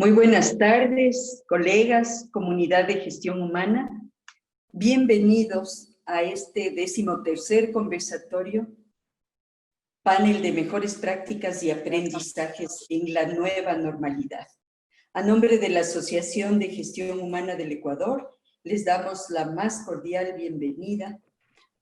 Muy buenas tardes, colegas, comunidad de gestión humana. Bienvenidos a este 13º conversatorio, panel de mejores prácticas y aprendizajes en la nueva normalidad. A nombre de la Asociación de Gestión Humana del Ecuador, les damos la más cordial bienvenida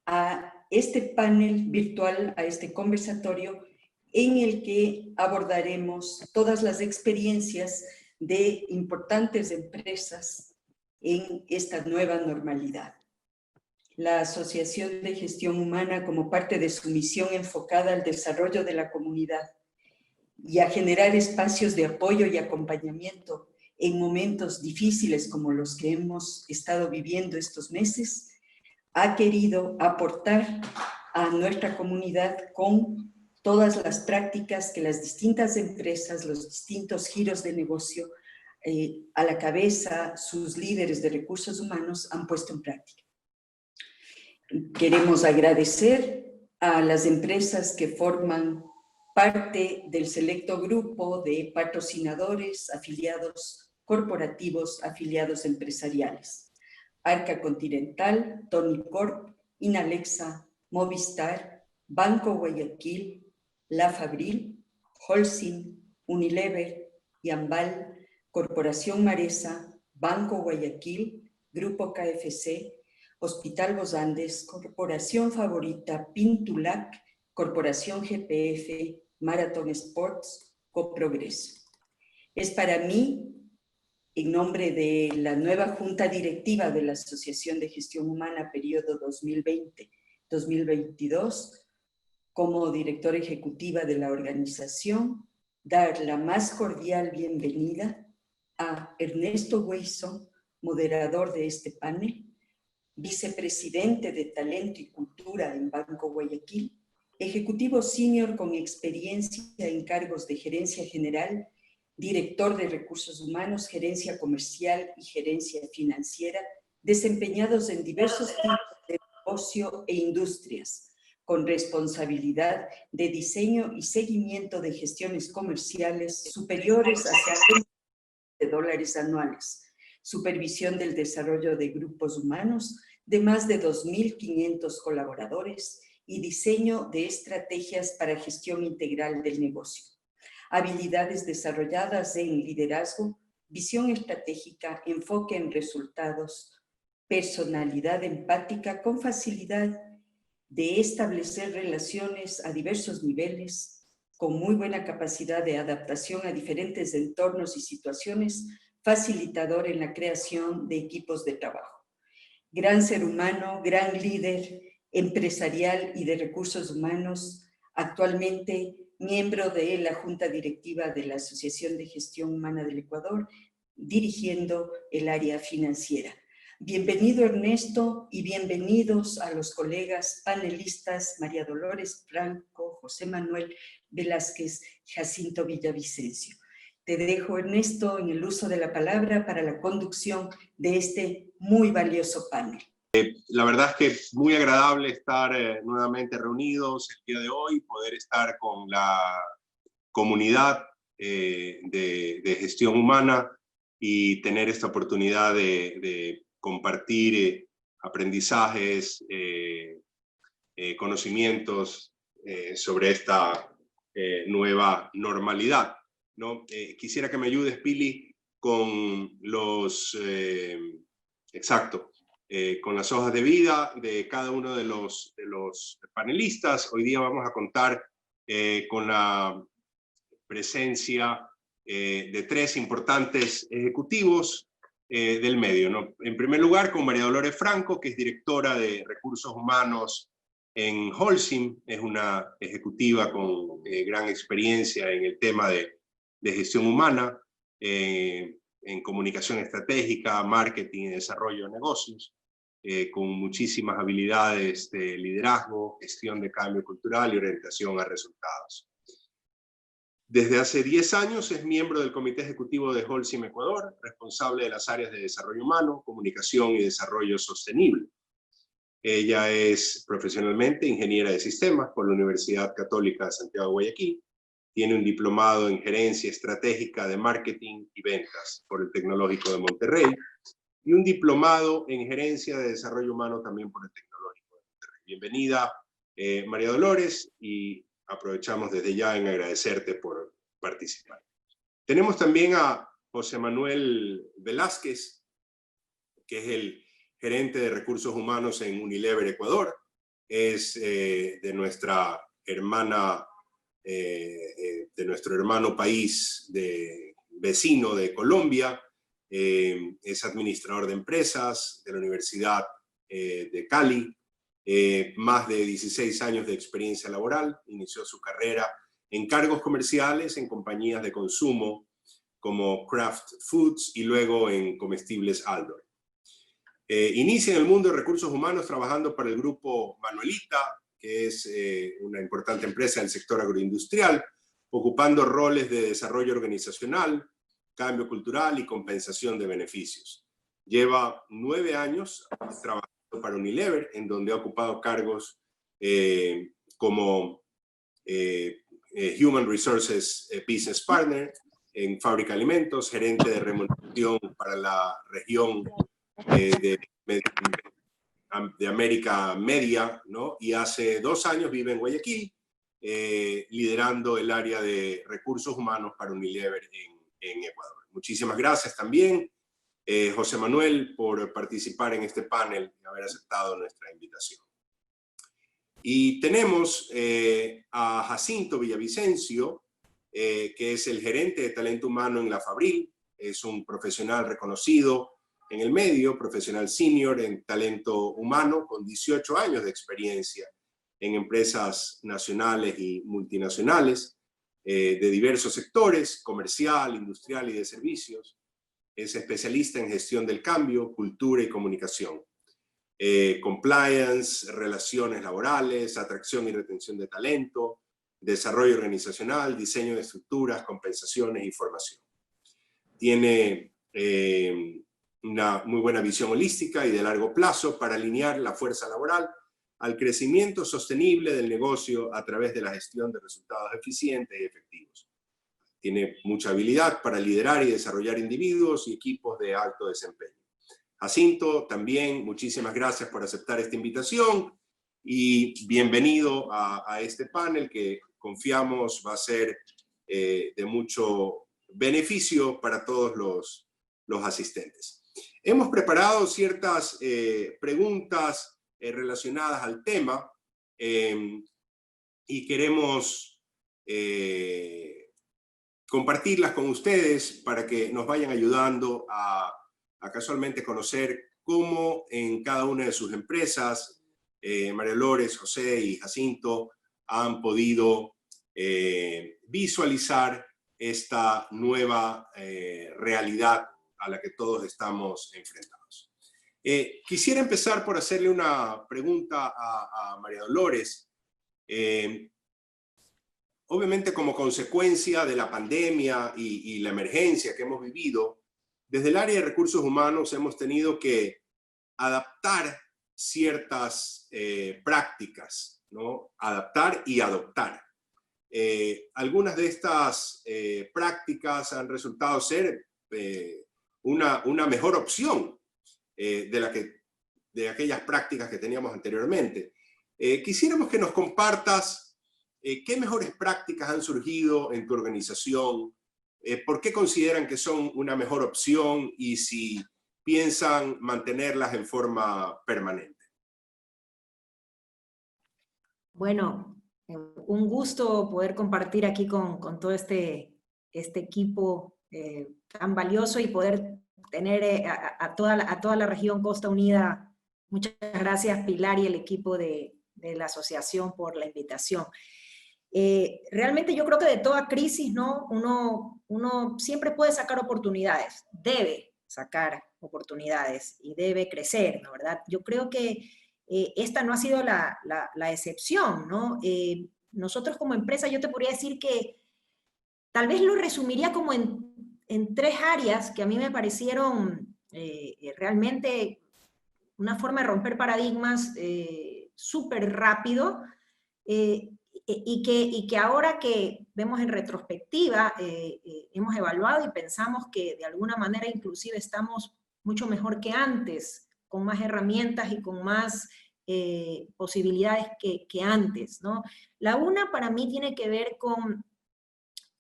a este panel virtual, a este conversatorio, en el que abordaremos todas las experiencias de importantes empresas en esta nueva normalidad. La Asociación de Gestión Humana, como parte de su misión enfocada al desarrollo de la comunidad y a generar espacios de apoyo y acompañamiento en momentos difíciles como los que hemos estado viviendo estos meses, ha querido aportar a nuestra comunidad con todas las prácticas que las distintas empresas, los distintos giros de negocio, a la cabeza, sus líderes de recursos humanos han puesto en práctica. Queremos agradecer a las empresas que forman parte del selecto grupo de patrocinadores, afiliados corporativos, afiliados empresariales. Arca Continental, Tony Corp, Inalexa, Movistar, Banco Guayaquil, La Fabril, Holcim, Unilever, Yambal, Corporación Maresa, Banco Guayaquil, Grupo KFC, Hospital Los Andes, Corporación Favorita, Pintulac, Corporación GPF, Marathon Sports, Coprogreso. Es para mí, en nombre de la nueva Junta Directiva de la Asociación de Gestión Humana, periodo 2020-2022, como directora ejecutiva de la organización, dar la más cordial bienvenida a Ernesto Hueso, moderador de este panel, vicepresidente de Talento y Cultura en Banco Guayaquil, ejecutivo senior con experiencia en cargos de gerencia general, director de recursos humanos, gerencia comercial y gerencia financiera, desempeñados en diversos tipos de negocio e industrias, con responsabilidad de diseño y seguimiento de gestiones comerciales superiores a $100 anuales, supervisión del desarrollo de grupos humanos de más de 2.500 colaboradores y diseño de estrategias para gestión integral del negocio. Habilidades desarrolladas en liderazgo, visión estratégica, enfoque en resultados, personalidad empática con facilidad de establecer relaciones a diversos niveles, con muy buena capacidad de adaptación a diferentes entornos y situaciones, facilitador en la creación de equipos de trabajo. Gran ser humano, gran líder empresarial y de recursos humanos, actualmente miembro de la Junta Directiva de la Asociación de Gestión Humana del Ecuador, dirigiendo el área financiera. Bienvenido Ernesto y bienvenidos a los colegas panelistas María Dolores Franco, José Manuel Velázquez, Jacinto Villavicencio. Te dejo, Ernesto, en el uso de la palabra para la conducción de este muy valioso panel. La verdad es que es muy agradable estar nuevamente reunidos el día de hoy, poder estar con la comunidad de gestión humana y tener esta oportunidad de compartir aprendizajes, conocimientos sobre esta nueva normalidad, ¿no? Quisiera que me ayudes, Pili, con los... con las hojas de vida de cada uno de los panelistas. Hoy día vamos a contar con la presencia de 3 importantes ejecutivos del medio, ¿no? En primer lugar, con María Dolores Franco, que es directora de Recursos Humanos en Holcim, es una ejecutiva con gran experiencia en el tema de gestión humana, en comunicación estratégica, marketing y desarrollo de negocios, con muchísimas habilidades de liderazgo, gestión de cambio cultural y orientación a resultados. Desde hace 10 años es miembro del Comité Ejecutivo de Holcim Ecuador, responsable de las áreas de desarrollo humano, comunicación y desarrollo sostenible. Ella es profesionalmente ingeniera de sistemas por la Universidad Católica de Santiago de Guayaquil tiene un diplomado en Gerencia Estratégica de Marketing y Ventas por el Tecnológico de Monterrey y un diplomado en Gerencia de Desarrollo Humano también por el Tecnológico de Monterrey. Bienvenida, María Dolores, y aprovechamos desde ya en agradecerte por participar. Tenemos también a José Manuel Velázquez, que es el gerente de recursos humanos en Unilever Ecuador. Es de nuestra hermana, de nuestro hermano país vecino de Colombia. Es administrador de empresas de la Universidad de Cali. Más de 16 años de experiencia laboral. Inició su carrera en cargos comerciales en compañías de consumo como Kraft Foods y luego en Comestibles Aldor. Inicia en el mundo de recursos humanos trabajando para el grupo Manuelita, que es una importante empresa del sector agroindustrial, ocupando roles de desarrollo organizacional, cambio cultural y compensación de beneficios. Lleva 9 años trabajando para Unilever, en donde ha ocupado cargos como Human Resources Business Partner en Fábrica Alimentos, gerente de remuneración para la región de América Media, ¿no? Y hace 2 años vive en Guayaquil, liderando el área de recursos humanos para Unilever en Ecuador. Muchísimas gracias también, José Manuel, por participar en este panel y haber aceptado nuestra invitación. Y tenemos a Jacinto Villavicencio, que es el gerente de talento humano en la Fabril. Es un profesional reconocido en el medio, profesional senior en talento humano, con 18 años de experiencia en empresas nacionales y multinacionales de diversos sectores, comercial, industrial y de servicios. Es especialista en gestión del cambio, cultura y comunicación. Compliance, relaciones laborales, atracción y retención de talento, desarrollo organizacional, diseño de estructuras, compensaciones y formación. Tiene una muy buena visión holística y de largo plazo para alinear la fuerza laboral al crecimiento sostenible del negocio a través de la gestión de resultados eficientes y efectivos. Tiene mucha habilidad para liderar y desarrollar individuos y equipos de alto desempeño. Jacinto, también muchísimas gracias por aceptar esta invitación y bienvenido a este panel que confiamos va a ser de mucho beneficio para todos los asistentes. Hemos preparado ciertas preguntas relacionadas al tema y queremos compartirlas con ustedes para que nos vayan ayudando a casualmente conocer cómo en cada una de sus empresas, María Dolores, José y Jacinto, han podido visualizar esta nueva realidad a la que todos estamos enfrentados. Quisiera empezar por hacerle una pregunta a María Dolores. Obviamente, como consecuencia de la pandemia y la emergencia que hemos vivido, desde el área de recursos humanos hemos tenido que adaptar ciertas prácticas, ¿no? Adaptar y adoptar. Algunas de estas prácticas han resultado ser una mejor opción de aquellas prácticas que teníamos anteriormente. Quisiéramos que nos compartas qué mejores prácticas han surgido en tu organización, por qué consideran que son una mejor opción y si piensan mantenerlas en forma permanente. Bueno, un gusto poder compartir aquí con todo este equipo tan valioso y poder tener a toda la región Costa Unida. Muchas gracias, Pilar, y el equipo de la asociación por la invitación. Realmente yo creo que de toda crisis, ¿no? Uno siempre puede sacar oportunidades, debe sacar oportunidades y debe crecer, ¿no? ¿Verdad? Yo creo que esta no ha sido la excepción, ¿no? Nosotros como empresa, yo te podría decir que tal vez lo resumiría como en 3 áreas que a mí me parecieron realmente una forma de romper paradigmas súper rápido. y que ahora que vemos en retrospectiva, hemos evaluado y pensamos que de alguna manera inclusive estamos mucho mejor que antes, con más herramientas y con más posibilidades que antes, ¿no? La una para mí tiene que ver con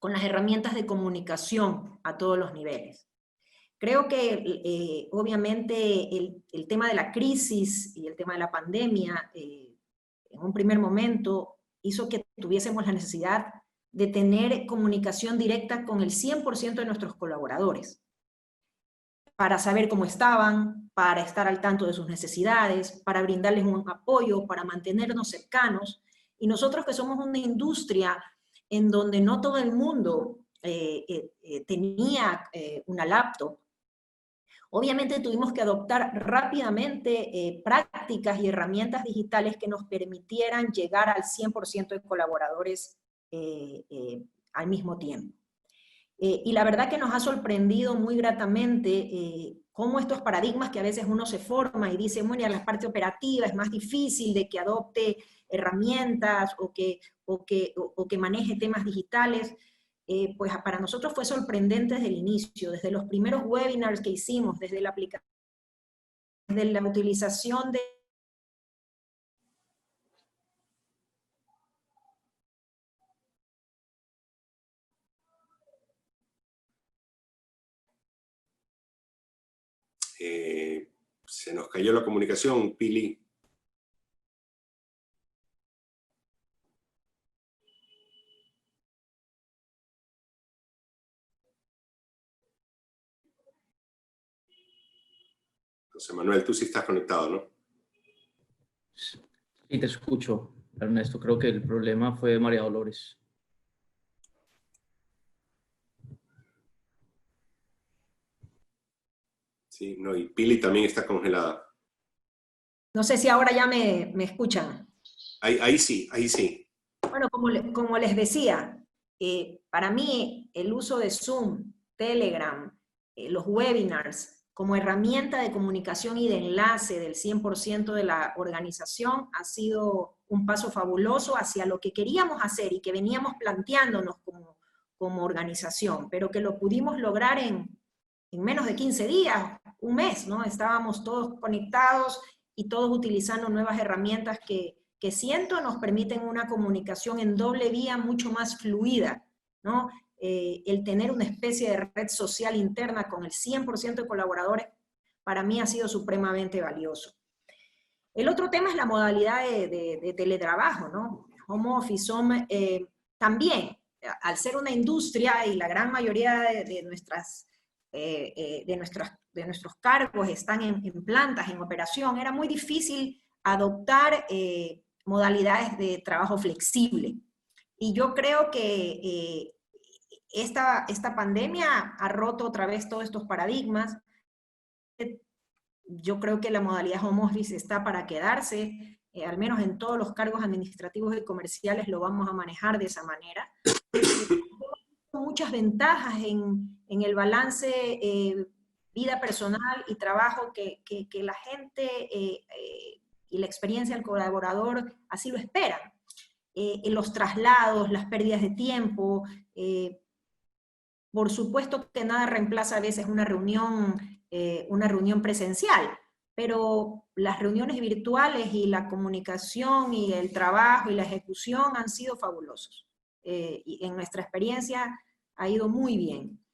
las herramientas de comunicación a todos los niveles. Creo que obviamente el tema de la crisis y el tema de la pandemia, en un primer momento, hizo que tuviésemos la necesidad de tener comunicación directa con el 100% de nuestros colaboradores, para saber cómo estaban, para estar al tanto de sus necesidades, para brindarles un apoyo, para mantenernos cercanos. Y nosotros que somos una industria en donde no todo el mundo tenía una laptop, obviamente tuvimos que adoptar rápidamente prácticas y herramientas digitales que nos permitieran llegar al 100% de colaboradores al mismo tiempo. Y la verdad que nos ha sorprendido muy gratamente cómo estos paradigmas que a veces uno se forma y dice, bueno, ya la parte operativa es más difícil de que adopte herramientas o que maneje temas digitales, pues para nosotros fue sorprendente desde el inicio, desde los primeros webinars que hicimos, desde la aplicación, desde la utilización de... Se nos cayó la comunicación, Pili. José Manuel, tú sí estás conectado, ¿no? Sí, te escucho, Ernesto. Creo que el problema fue de María Dolores. Sí, no, y Pili también está congelada. No sé si ahora ya me escuchan. Ahí sí, ahí sí. Bueno, como les decía, para mí el uso de Zoom, Telegram, los webinars, como herramienta de comunicación y de enlace del 100% de la organización ha sido un paso fabuloso hacia lo que queríamos hacer y que veníamos planteándonos como organización, pero que lo pudimos lograr en menos de 15 días, un mes, ¿no? Estábamos todos conectados y todos utilizando nuevas herramientas que siento nos permiten una comunicación en doble vía mucho más fluida, ¿no? El tener una especie de red social interna con el 100% de colaboradores, para mí ha sido supremamente valioso. El otro tema es la modalidad de teletrabajo, ¿no? Home office, también, al ser una industria y la gran mayoría de nuestros cargos están en plantas, en operación, era muy difícil adoptar modalidades de trabajo flexible. Y yo creo que esta pandemia ha roto otra vez todos estos paradigmas. Yo creo que la modalidad home office está para quedarse, al menos en todos los cargos administrativos y comerciales lo vamos a manejar de esa manera. Muchas ventajas en el balance vida personal y trabajo que la gente y la experiencia del colaborador así lo esperan. En los traslados, las pérdidas de tiempo, por supuesto que nada reemplaza a veces una reunión presencial, pero las reuniones virtuales y la comunicación y el trabajo y la ejecución han sido fabulosos. Y en nuestra experiencia ha ido muy bien.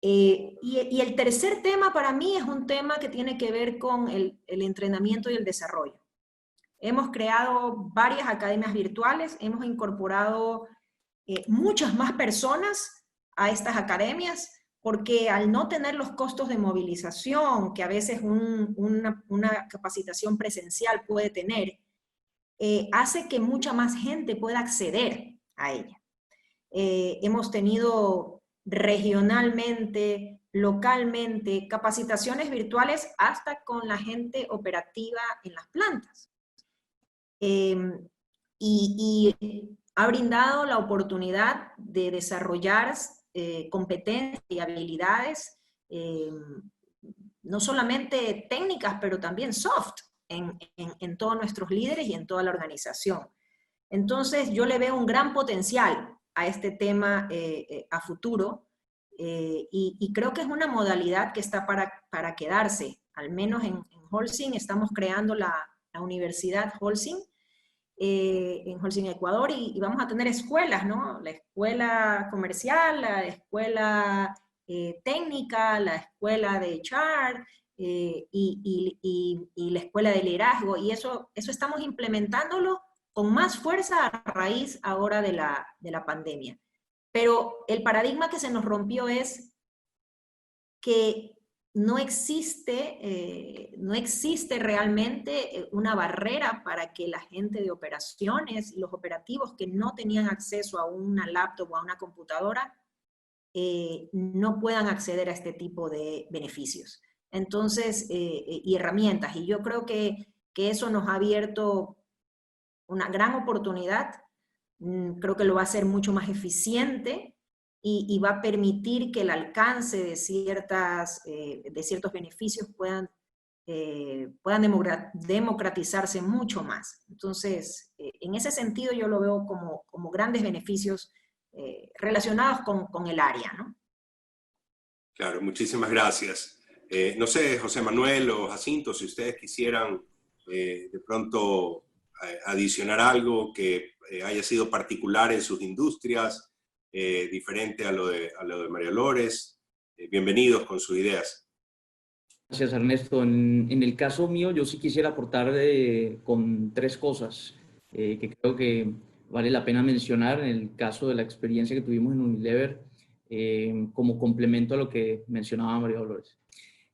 Y el tercer tema para mí es un tema que tiene que ver con el entrenamiento y el desarrollo. Hemos creado varias academias virtuales, hemos incorporado muchas más personas a estas academias, porque al no tener los costos de movilización que a veces una capacitación presencial puede tener, hace que mucha más gente pueda acceder a ella. Hemos tenido regionalmente, localmente, capacitaciones virtuales hasta con la gente operativa en las plantas. Y ha brindado la oportunidad de desarrollar competencias y habilidades, no solamente técnicas, pero también soft, en todos nuestros líderes y en toda la organización. Entonces, yo le veo un gran potencial a este tema a futuro y creo que es una modalidad que está para quedarse. Al menos en Holcim estamos creando la Universidad Holcim, en Holcim, Ecuador, y vamos a tener escuelas, ¿no? La escuela comercial, la escuela técnica, la escuela de HR y la escuela de liderazgo, y eso estamos implementándolo con más fuerza a raíz ahora de la pandemia. Pero el paradigma que se nos rompió es que no existe realmente una barrera para que la gente de operaciones y los operativos que no tenían acceso a una laptop o a una computadora no puedan acceder a este tipo de beneficios. Entonces, y herramientas. Y yo creo que eso nos ha abierto una gran oportunidad. Creo que lo va a hacer mucho más eficiente y va a permitir que el alcance de ciertos beneficios puedan democratizarse mucho más. Entonces, en ese sentido yo lo veo como grandes beneficios relacionados con el área, ¿no? Claro, muchísimas gracias. No sé, José Manuel o Jacinto, si ustedes quisieran de pronto adicionar algo que haya sido particular en sus industrias, diferente a lo de María Dolores. Bienvenidos con sus ideas. Gracias, Ernesto. En el caso mío, yo sí quisiera aportar con 3 cosas que creo que vale la pena mencionar en el caso de la experiencia que tuvimos en Unilever, como complemento a lo que mencionaba María Dolores.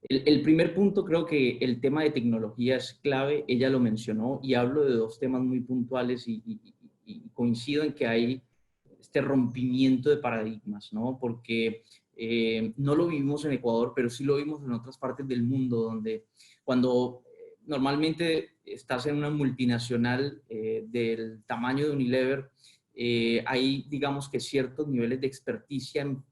El primer punto, creo que el tema de tecnología es clave, ella lo mencionó, y hablo de 2 temas muy puntuales y coincido en que hay este rompimiento de paradigmas, ¿no? Porque no lo vivimos en Ecuador, pero sí lo vimos en otras partes del mundo, donde cuando normalmente estás en una multinacional del tamaño de Unilever, hay, digamos que ciertos niveles de experticia en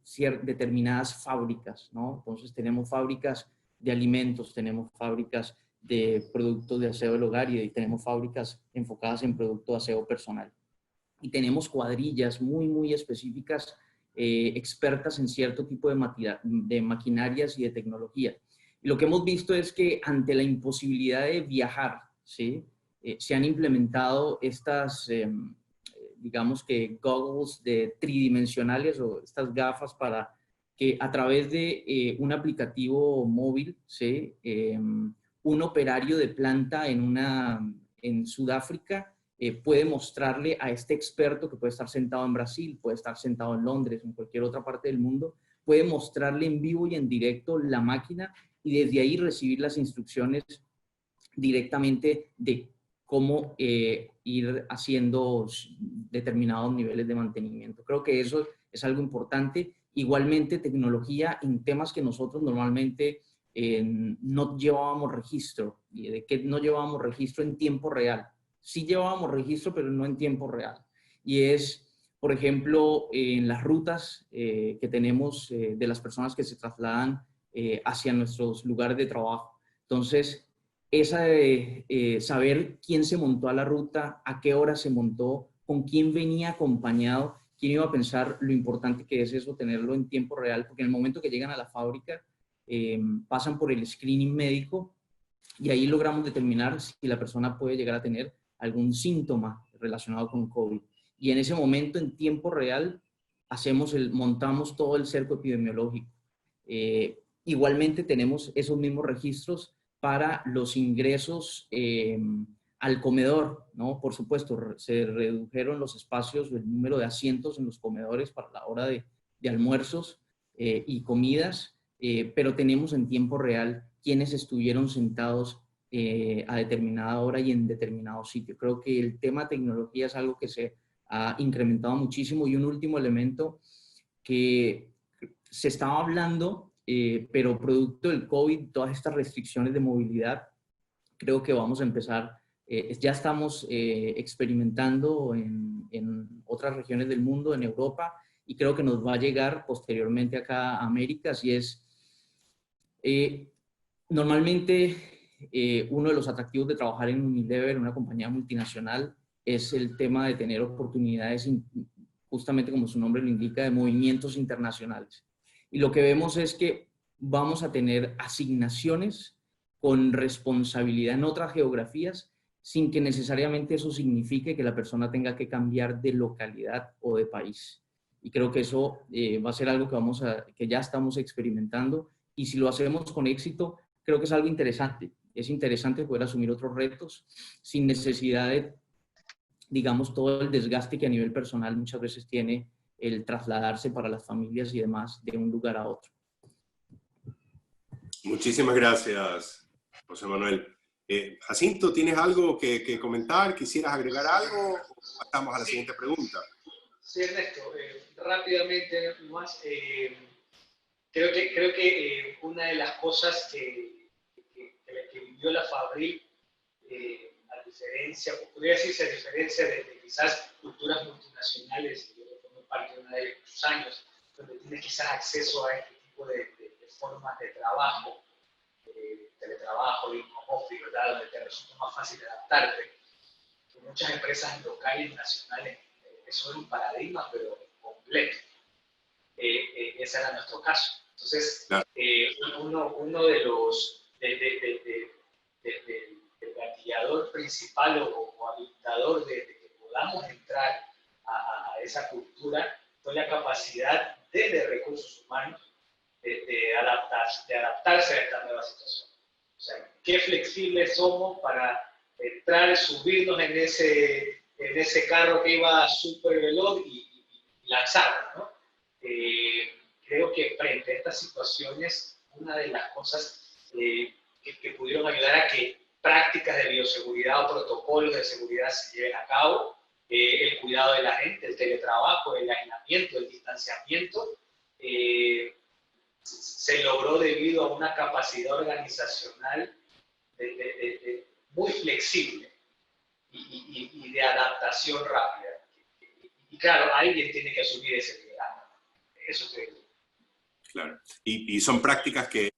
determinadas fábricas, ¿no? Entonces tenemos fábricas de alimentos, tenemos fábricas de productos de aseo del hogar y tenemos fábricas enfocadas en productos de aseo personal. Y tenemos cuadrillas muy, muy específicas, expertas en cierto tipo de maquinarias y de tecnología. Y lo que hemos visto es que ante la imposibilidad de viajar, ¿sí? Se han implementado estas, digamos que goggles tridimensionales o estas gafas para que a través de un aplicativo móvil, ¿sí? Un operario de planta en Sudáfrica puede mostrarle a este experto que puede estar sentado en Brasil, puede estar sentado en Londres, en cualquier otra parte del mundo, puede mostrarle en vivo y en directo la máquina y desde ahí recibir las instrucciones directamente de cómo ir haciendo determinados niveles de mantenimiento. Creo que eso es algo importante. Igualmente, tecnología en temas que nosotros normalmente no llevábamos registro, y de que no llevábamos registro en tiempo real. Sí llevábamos registro, pero no en tiempo real. Y es, por ejemplo, en las rutas que tenemos de las personas que se trasladan hacia nuestros lugares de trabajo. Entonces, esa de saber quién se montó a la ruta, a qué hora se montó, con quién venía acompañado, quién iba a pensar lo importante que es eso, tenerlo en tiempo real, porque en el momento que llegan a la fábrica, pasan por el screening médico y ahí logramos determinar si la persona puede llegar a tener algún síntoma relacionado con COVID. Y en ese momento, en tiempo real, montamos todo el cerco epidemiológico. Igualmente tenemos esos mismos registros para los ingresos al comedor, ¿no? Por supuesto, se redujeron los espacios, el número de asientos en los comedores para la hora de almuerzos y comidas, pero tenemos en tiempo real quienes estuvieron sentados a determinada hora y en determinado sitio. Creo que el tema tecnología es algo que se ha incrementado muchísimo. Y un último elemento que se estaba hablando, pero producto del COVID, todas estas restricciones de movilidad, creo que vamos a empezar, ya estamos experimentando en otras regiones del mundo, en Europa, y creo que nos va a llegar posteriormente acá a América, y es, normalmente uno de los atractivos de trabajar en Unilever, una compañía multinacional, es el tema de tener oportunidades, justamente como su nombre lo indica, de movimientos internacionales. Y lo que vemos es que vamos a tener asignaciones con responsabilidad en otras geografías, sin que necesariamente eso signifique que la persona tenga que cambiar de localidad o de país. Y creo que eso va a ser algo que ya estamos experimentando, y si lo hacemos con éxito, creo que es algo interesante. Es interesante poder asumir otros retos sin necesidad de, digamos, todo el desgaste que a nivel personal muchas veces tiene el trasladarse para las familias y demás de un lugar a otro. Muchísimas gracias, José Manuel. Jacinto, ¿tienes algo que comentar? ¿Quisieras agregar algo? Pasamos a la siguiente pregunta. Sí, Ernesto, rápidamente más. Creo que una de las cosas que vivió la Fabril, a diferencia, podría decirse a diferencia de quizás culturas multinacionales, yo formo parte de una de ellas muchos años, donde tienes quizás acceso a este tipo de formas de trabajo, teletrabajo, de home office, ¿verdad? Donde te resulta más fácil adaptarte. En muchas empresas locales y nacionales, eso es un paradigma, pero completo. Ese era nuestro caso. Entonces, uno de los del gatillador principal o habilitador de que podamos entrar a esa cultura fue la capacidad de recursos humanos de adaptarse a esta nueva situación. O sea, qué flexibles somos para entrar, subirnos en ese carro que iba súper veloz y lanzarnos, ¿no? Creo que frente a estas situaciones, una de las cosas que pudieron ayudar a que prácticas de bioseguridad o protocolos de seguridad se lleven a cabo, el cuidado de la gente, el teletrabajo, el aislamiento, el distanciamiento, se logró debido a una capacidad organizacional muy flexible y de adaptación rápida. Y claro, alguien tiene que asumir ese liderazgo. Eso creo. Claro. Y son prácticas que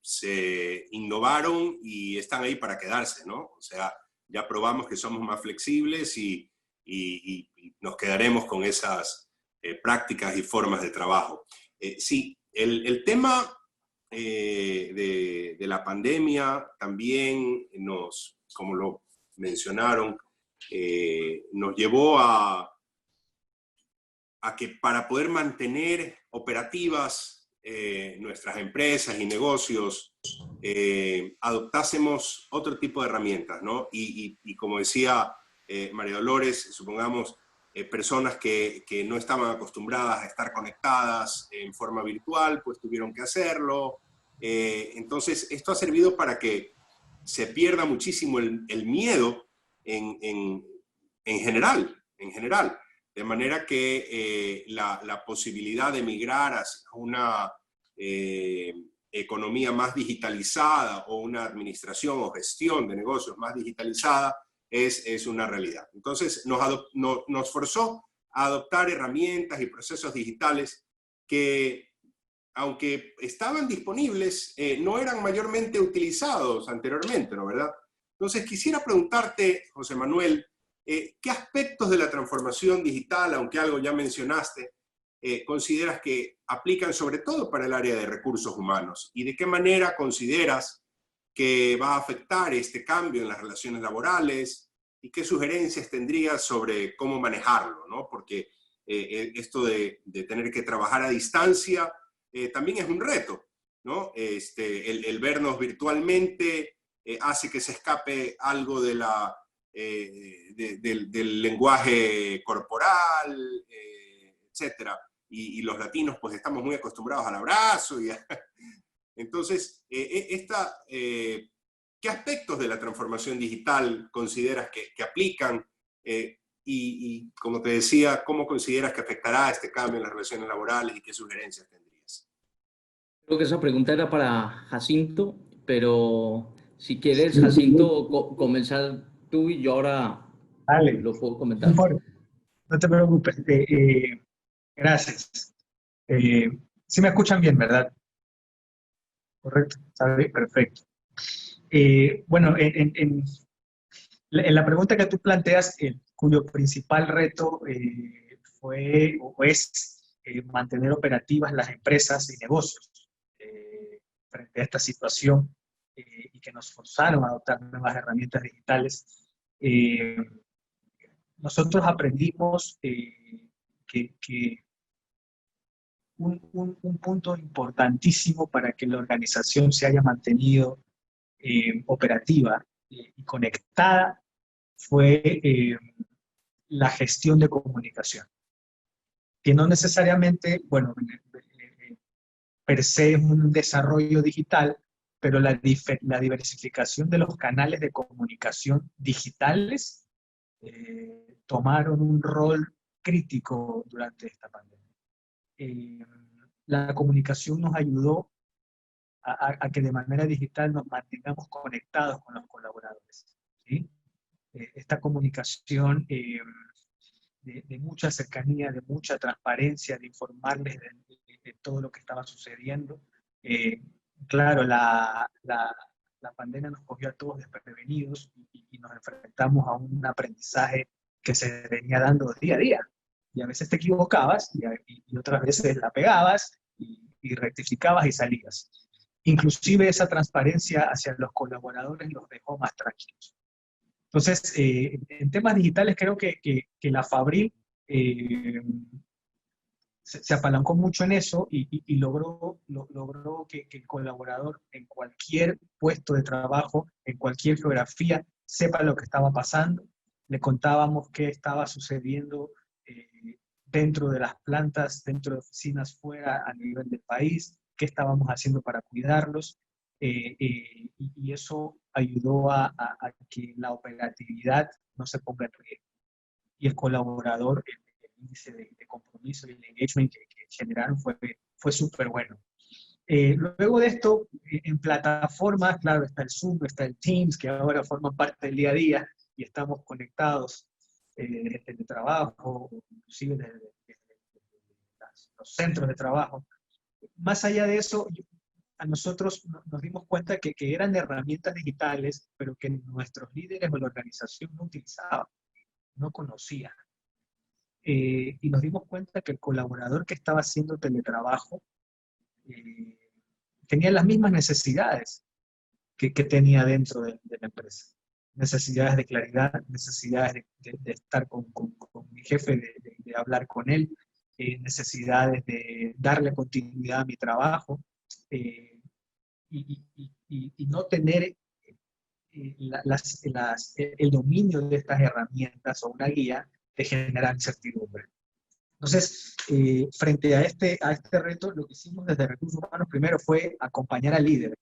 se innovaron y están ahí para quedarse, ¿no? O sea, ya probamos que somos más flexibles y nos quedaremos con esas prácticas y formas de trabajo. Sí, el tema de la pandemia también como lo mencionaron, nos llevó a que para poder mantener operativas nuestras empresas y negocios, adoptásemos otro tipo de herramientas, ¿no? Y como decía María Dolores, supongamos personas que no estaban acostumbradas a estar conectadas en forma virtual, pues tuvieron que hacerlo. Entonces, esto ha servido para que se pierda muchísimo el miedo en general. De manera que la posibilidad de migrar hacia una economía más digitalizada o una administración o gestión de negocios más digitalizada es una realidad. Entonces nos forzó a adoptar herramientas y procesos digitales que, aunque estaban disponibles, no eran mayormente utilizados anteriormente, ¿no? ¿Verdad? Entonces quisiera preguntarte, José Manuel, ¿qué aspectos de la transformación digital, aunque algo ya mencionaste, consideras que aplican sobre todo para el área de recursos humanos? ¿Y de qué manera consideras que va a afectar este cambio en las relaciones laborales? ¿Y qué sugerencias tendrías sobre cómo manejarlo, ¿no? Porque esto de tener que trabajar a distancia también es un reto, ¿no? El vernos virtualmente hace que se escape algo de del lenguaje corporal, etcétera. Y los latinos pues estamos muy acostumbrados al abrazo. Entonces, ¿qué aspectos de la transformación digital consideras que aplican? Y como te decía, ¿cómo consideras que afectará este cambio en las relaciones laborales y qué sugerencias tendrías? Creo que esa pregunta era para Jacinto, pero si quieres, Jacinto, comenzar tú y yo ahora lo puedo comentar. No te preocupes. Gracias. Sí me escuchan bien, ¿verdad? Correcto. ¿Está bien? Perfecto. Bueno, en la pregunta que tú planteas, cuyo principal reto fue o es mantener operativas las empresas y negocios frente a esta situación y que nos forzaron a adoptar nuevas herramientas digitales. Nosotros aprendimos que un punto importantísimo para que la organización se haya mantenido operativa y conectada fue la gestión de comunicación, que no necesariamente, bueno, per se es un desarrollo digital, pero la diversificación de los canales de comunicación digitales tomaron un rol crítico durante esta pandemia. La comunicación nos ayudó a que de manera digital nos mantengamos conectados con los colaboradores, ¿sí? Esta comunicación de mucha cercanía, de mucha transparencia, de informarles de todo lo que estaba sucediendo. Claro, la pandemia nos cogió a todos desprevenidos y nos enfrentamos a un aprendizaje que se venía dando día a día. Y a veces te equivocabas y otras veces la pegabas y rectificabas y salías. Inclusive esa transparencia hacia los colaboradores los dejó más tranquilos. Entonces, en temas digitales creo que la Fabril se apalancó mucho en eso y logró que el colaborador en cualquier puesto de trabajo, en cualquier geografía, sepa lo que estaba pasando. Le contábamos qué estaba sucediendo dentro de las plantas, dentro de oficinas fuera a nivel del país, qué estábamos haciendo para cuidarlos, y eso ayudó a que la operatividad no se ponga en riesgo. Y el colaborador, el índice de compromiso y el engagement que generaron fue súper bueno. Luego de esto, en plataformas, claro, está el Zoom, está el Teams, que ahora forman parte del día a día y estamos conectados desde el trabajo, inclusive desde los centros de trabajo. Más allá de eso, a nosotros nos dimos cuenta que eran herramientas digitales, pero que nuestros líderes o la organización no utilizaban, no conocían. Y nos dimos cuenta que el colaborador que estaba haciendo teletrabajo tenía las mismas necesidades que tenía dentro de la empresa. Necesidades de claridad, necesidades de estar con mi jefe, de hablar con él, necesidades de darle continuidad a mi trabajo, y no tener el dominio de estas herramientas o una guía de generar incertidumbre. Entonces, frente a este reto, lo que hicimos desde Recursos Humanos primero fue acompañar al líder,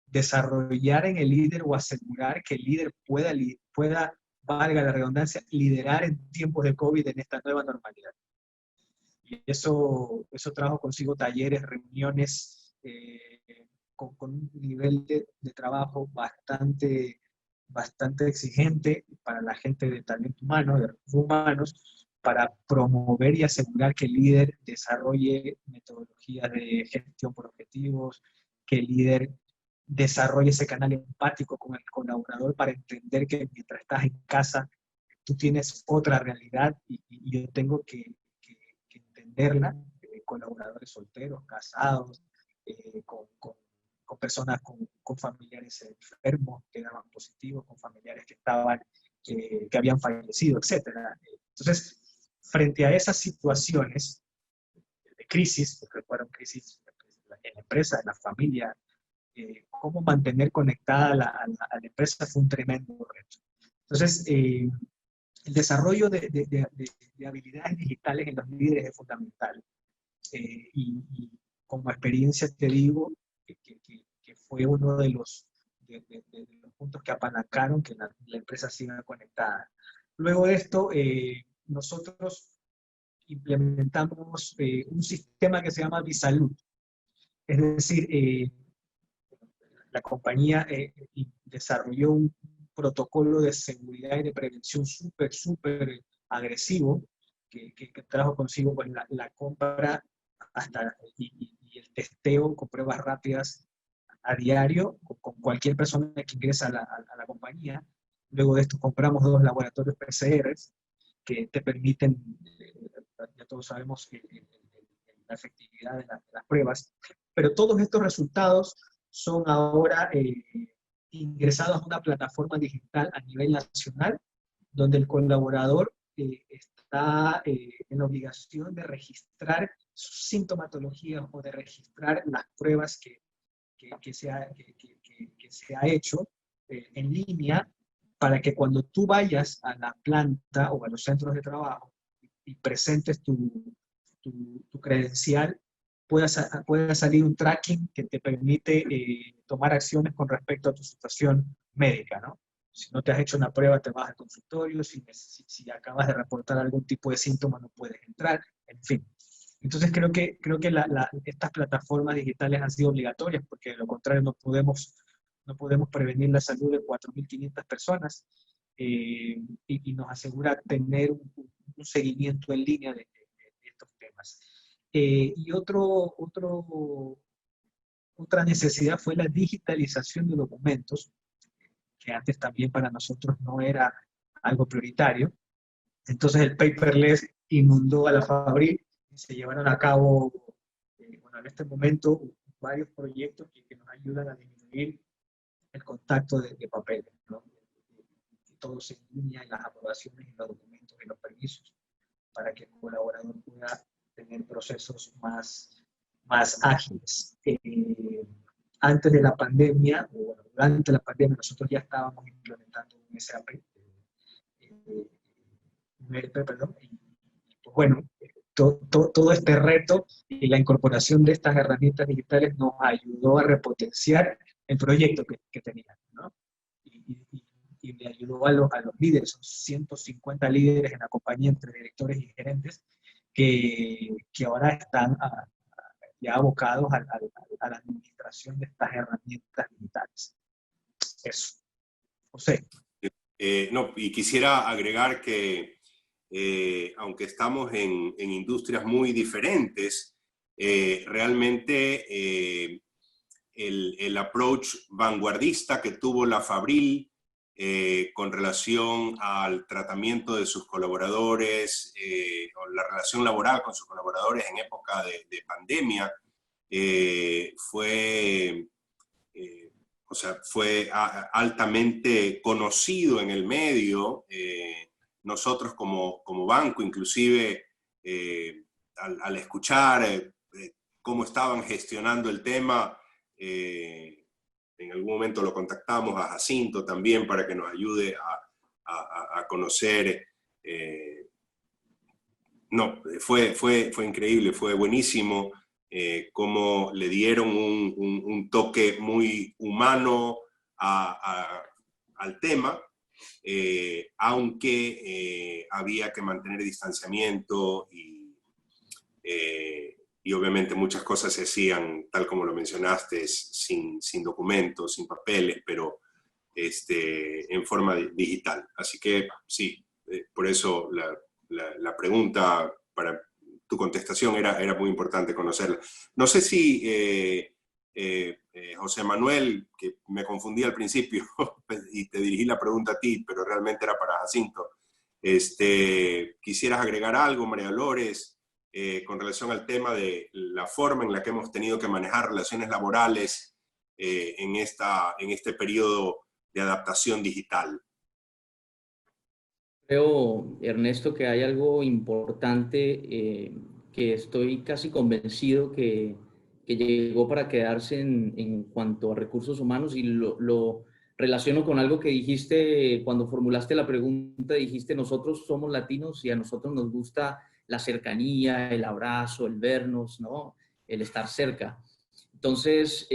desarrollar en el líder o asegurar que el líder pueda, valga la redundancia, liderar en tiempos de COVID en esta nueva normalidad. Y eso trajo consigo talleres, reuniones, con un nivel de trabajo bastante exigente para la gente de talento humano, de recursos humanos, para promover y asegurar que el líder desarrolle metodologías de gestión por objetivos, que el líder desarrolle ese canal empático con el colaborador para entender que mientras estás en casa, tú tienes otra realidad y yo tengo que entenderla, colaboradores solteros, casados, con personas con familiares enfermos que daban positivos, con familiares que habían fallecido, etc. Entonces, frente a esas situaciones de crisis, porque fueron crisis en la empresa, en la familia, cómo mantener conectada a la empresa fue un tremendo reto. Entonces, el desarrollo de habilidades digitales en los líderes es fundamental. Y como experiencia te digo que fue uno de los puntos que apalancaron que la empresa siga conectada. Luego de esto, nosotros implementamos un sistema que se llama Visalud. Es decir, la compañía desarrolló un protocolo de seguridad y de prevención súper agresivo que trajo consigo pues, la compra y el testeo con pruebas rápidas a diario con cualquier persona que ingresa a la compañía. Luego de esto compramos 2 laboratorios PCR que te permiten, ya todos sabemos, la efectividad de las pruebas, pero todos estos resultados son ahora ingresados a una plataforma digital a nivel nacional, donde el colaborador está en la obligación de registrar su sintomatología o de registrar las pruebas que se ha hecho en línea, para que cuando tú vayas a la planta o a los centros de trabajo y presentes tu credencial, pueda salir un tracking que te permite tomar acciones con respecto a tu situación médica, ¿no? Si no te has hecho una prueba, te vas al consultorio, si acabas de reportar algún tipo de síntoma, no puedes entrar, en fin. Entonces creo que estas plataformas digitales han sido obligatorias, porque de lo contrario no podemos prevenir la salud de 4.500 personas, y nos asegura tener un seguimiento en línea de estos temas. Y otra necesidad fue la digitalización de documentos, que antes también para nosotros no era algo prioritario. Entonces el paperless inundó a la Fabril y se llevaron a cabo, bueno, en este momento, varios proyectos que nos ayudan a disminuir el contacto de papeles, ¿no? Todos en línea, en las aprobaciones y los documentos y los permisos, para que el colaborador pueda tener procesos más ágiles. Antes de la pandemia, o bueno, durante la pandemia, nosotros ya estábamos implementando un SAP, un ERP, perdón, y pues bueno, todo este reto y la incorporación de estas herramientas digitales nos ayudó a repotenciar el proyecto que teníamos, ¿no? Y le ayudó a los líderes, son 150 líderes en la compañía, entre directores y gerentes, que ahora están ya abocados a la administración de estas herramientas digitales. Eso. José. No, y quisiera agregar que aunque estamos en industrias muy diferentes, realmente el approach vanguardista que tuvo la Fabril con relación al tratamiento de sus colaboradores, o la relación laboral con sus colaboradores en época de pandemia, fue altamente conocido en el medio. Nosotros como banco, inclusive, al escuchar cómo estaban gestionando el tema, en algún momento lo contactamos a Jacinto también para que nos ayude a conocer. No, fue increíble, fue buenísimo cómo le dieron un toque muy humano al tema, aunque había que mantener distanciamiento y obviamente muchas cosas se hacían, tal como lo mencionaste, sin documentos, sin papeles, pero en forma digital. Así que sí, por eso la pregunta para tu contestación era muy importante conocerla. No sé si José Manuel, que me confundí al principio y te dirigí la pregunta a ti, pero realmente era para Jacinto, ¿quisieras agregar algo, María Dolores, con relación al tema de la forma en la que hemos tenido que manejar relaciones laborales en este periodo de adaptación digital? Creo, Ernesto, que hay algo importante que estoy casi convencido que llegó para quedarse en cuanto a recursos humanos, y lo relaciono con algo que dijiste cuando formulaste la pregunta. Dijiste: nosotros somos latinos y a nosotros nos gusta la cercanía, el abrazo, el vernos, ¿no? El estar cerca. Entonces,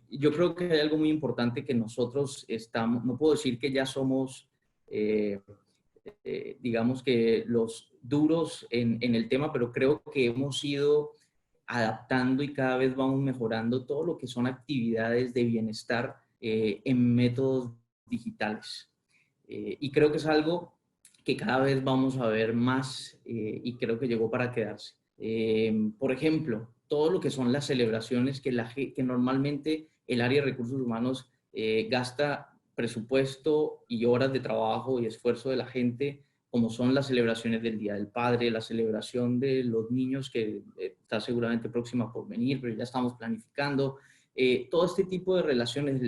yo creo que hay algo muy importante que nosotros estamos, no puedo decir que ya somos, digamos que los duros en el tema, pero creo que hemos ido adaptando y cada vez vamos mejorando todo lo que son actividades de bienestar en métodos digitales. Y creo que es algo que cada vez vamos a ver más y creo que llegó para quedarse. Por ejemplo, todo lo que son las celebraciones que normalmente el área de recursos humanos gasta presupuesto y horas de trabajo y esfuerzo de la gente como son las celebraciones del Día del Padre, la celebración de los niños que está seguramente próxima por venir, pero ya estamos planificando. Todo este tipo de relaciones,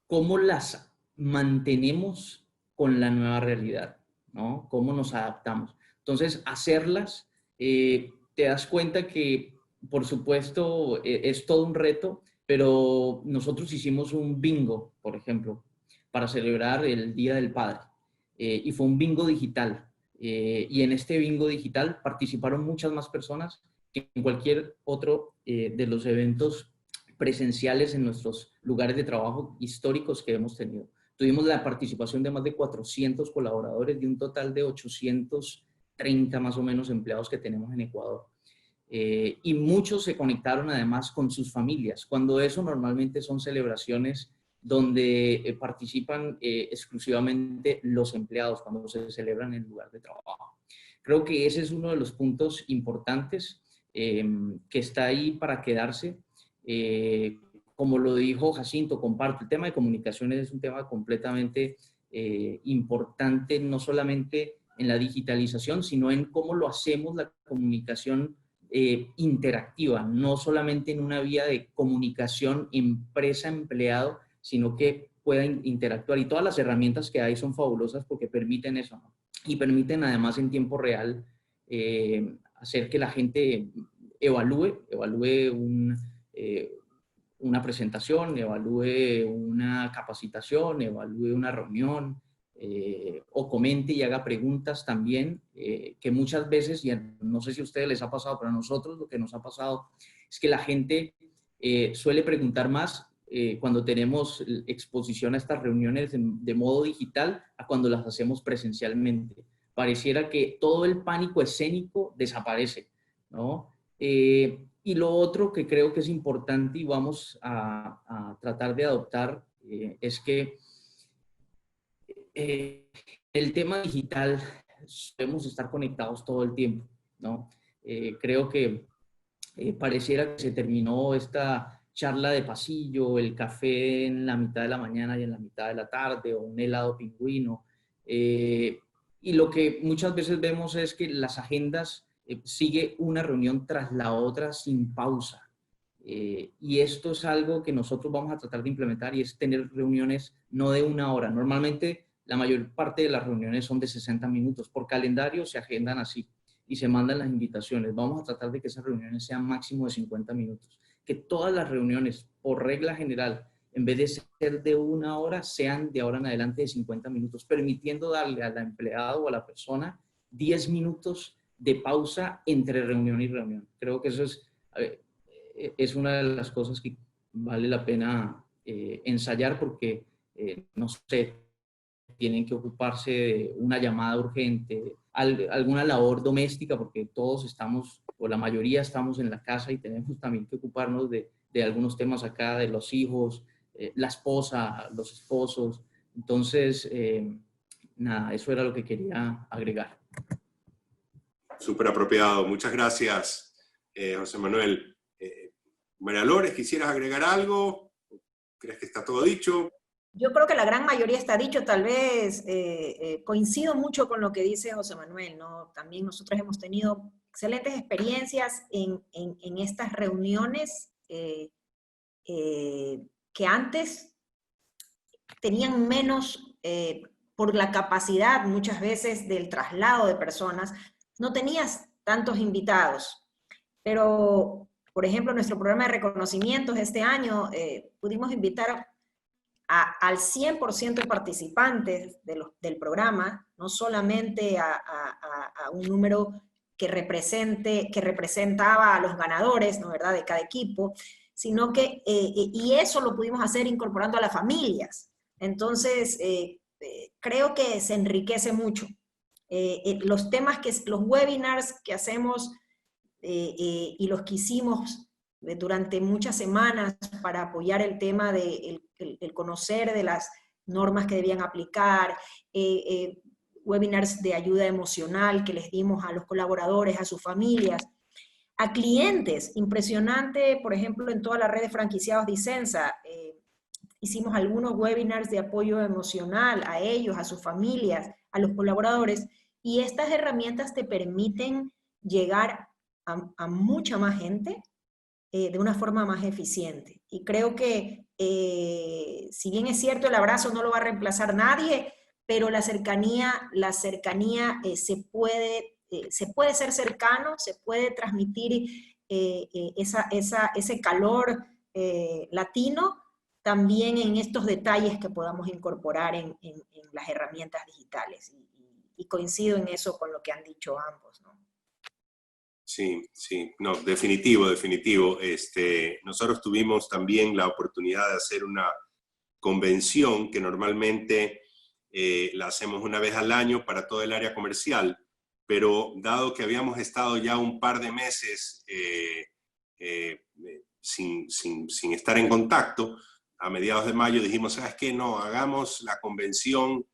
cómo las mantenemos con la nueva realidad, ¿no? Cómo nos adaptamos. Entonces, hacerlas, te das cuenta que, por supuesto, es todo un reto, pero nosotros hicimos un bingo, por ejemplo, para celebrar el Día del Padre. Y fue un bingo digital. Y en este bingo digital participaron muchas más personas que en cualquier otro de los eventos presenciales en nuestros lugares de trabajo históricos que hemos tenido. Tuvimos la participación de más de 400 colaboradores de un total de 830 más o menos empleados que tenemos en Ecuador. Y muchos se conectaron además con sus familias, cuando eso normalmente son celebraciones donde participan exclusivamente los empleados, cuando se celebran en el lugar de trabajo. Creo que ese es uno de los puntos importantes que está ahí para quedarse. Como lo dijo Jacinto, comparto, el tema de comunicaciones es un tema completamente importante, no solamente en la digitalización, sino en cómo lo hacemos la comunicación interactiva, no solamente en una vía de comunicación empresa-empleado, sino que puedan interactuar. Y todas las herramientas que hay son fabulosas porque permiten eso, ¿no? Y permiten además en tiempo real hacer que la gente evalúe una presentación, evalúe una capacitación, evalúe una reunión, o comente y haga preguntas también, que muchas veces, y no sé si a ustedes les ha pasado, pero a nosotros lo que nos ha pasado es que la gente suele preguntar más cuando tenemos exposición a estas reuniones de modo digital a cuando las hacemos presencialmente. Pareciera que todo el pánico escénico desaparece, ¿no? Y lo otro que creo que es importante y vamos a tratar de adoptar es que el tema digital debemos estar conectados todo el tiempo, ¿no? Creo que pareciera que se terminó esta charla de pasillo, el café en la mitad de la mañana y en la mitad de la tarde, o un helado pingüino. Y lo que muchas veces vemos es que las agendas sigue una reunión tras la otra sin pausa. Y esto es algo que nosotros vamos a tratar de implementar, y es tener reuniones no de 1 hora. Normalmente la mayor parte de las reuniones son de 60 minutos. Por calendario se agendan así y se mandan las invitaciones. Vamos a tratar de que esas reuniones sean máximo de 50 minutos. Que todas las reuniones, por regla general, en vez de ser de 1 hora, sean de ahora en adelante de 50 minutos, permitiendo darle al empleado o a la persona 10 minutos de pausa entre reunión y reunión. Creo que eso es una de las cosas que vale la pena ensayar, porque, no sé, tienen que ocuparse de una llamada urgente, alguna labor doméstica, porque todos estamos, o la mayoría estamos en la casa y tenemos también que ocuparnos de algunos temas acá, de los hijos, la esposa, los esposos. Entonces, nada, eso era lo que quería agregar. Súper apropiado. Muchas gracias, José Manuel. María Lores, ¿quisieras agregar algo? ¿Crees que está todo dicho? Yo creo que la gran mayoría está dicho. Tal vez coincido mucho con lo que dice José Manuel, ¿no? También nosotros hemos tenido excelentes experiencias en estas reuniones que antes tenían menos, por la capacidad muchas veces del traslado de personas, no tenías tantos invitados. Pero, por ejemplo, nuestro programa de reconocimientos este año pudimos invitar al 100% de participantes del programa, no solamente a un número que representaba a los ganadores, ¿no, verdad?, de cada equipo, sino que, y eso lo pudimos hacer incorporando a las familias. Entonces, creo que se enriquece mucho. Los temas los webinars que hacemos y los que hicimos durante muchas semanas para apoyar el tema de el conocer de las normas que debían aplicar, webinars de ayuda emocional que les dimos a los colaboradores, a sus familias, a clientes. Impresionante, por ejemplo, en toda la red de franquiciados de Dicensa, hicimos algunos webinars de apoyo emocional a ellos, a sus familias, a los colaboradores, y estas herramientas te permiten llegar a mucha más gente de una forma más eficiente. Y creo que, si bien es cierto, el abrazo no lo va a reemplazar nadie, pero la cercanía se puede ser cercano, se puede transmitir ese calor latino también en estos detalles que podamos incorporar en las herramientas digitales. Y coincido en eso con lo que han dicho ambos, ¿no? Sí, sí, no, definitivo, definitivo. Nosotros tuvimos también la oportunidad de hacer una convención que normalmente la hacemos una vez al año para todo el área comercial, pero dado que habíamos estado ya un par de meses sin estar en contacto, a mediados de mayo dijimos, ¿sabes qué? No, hagamos la convención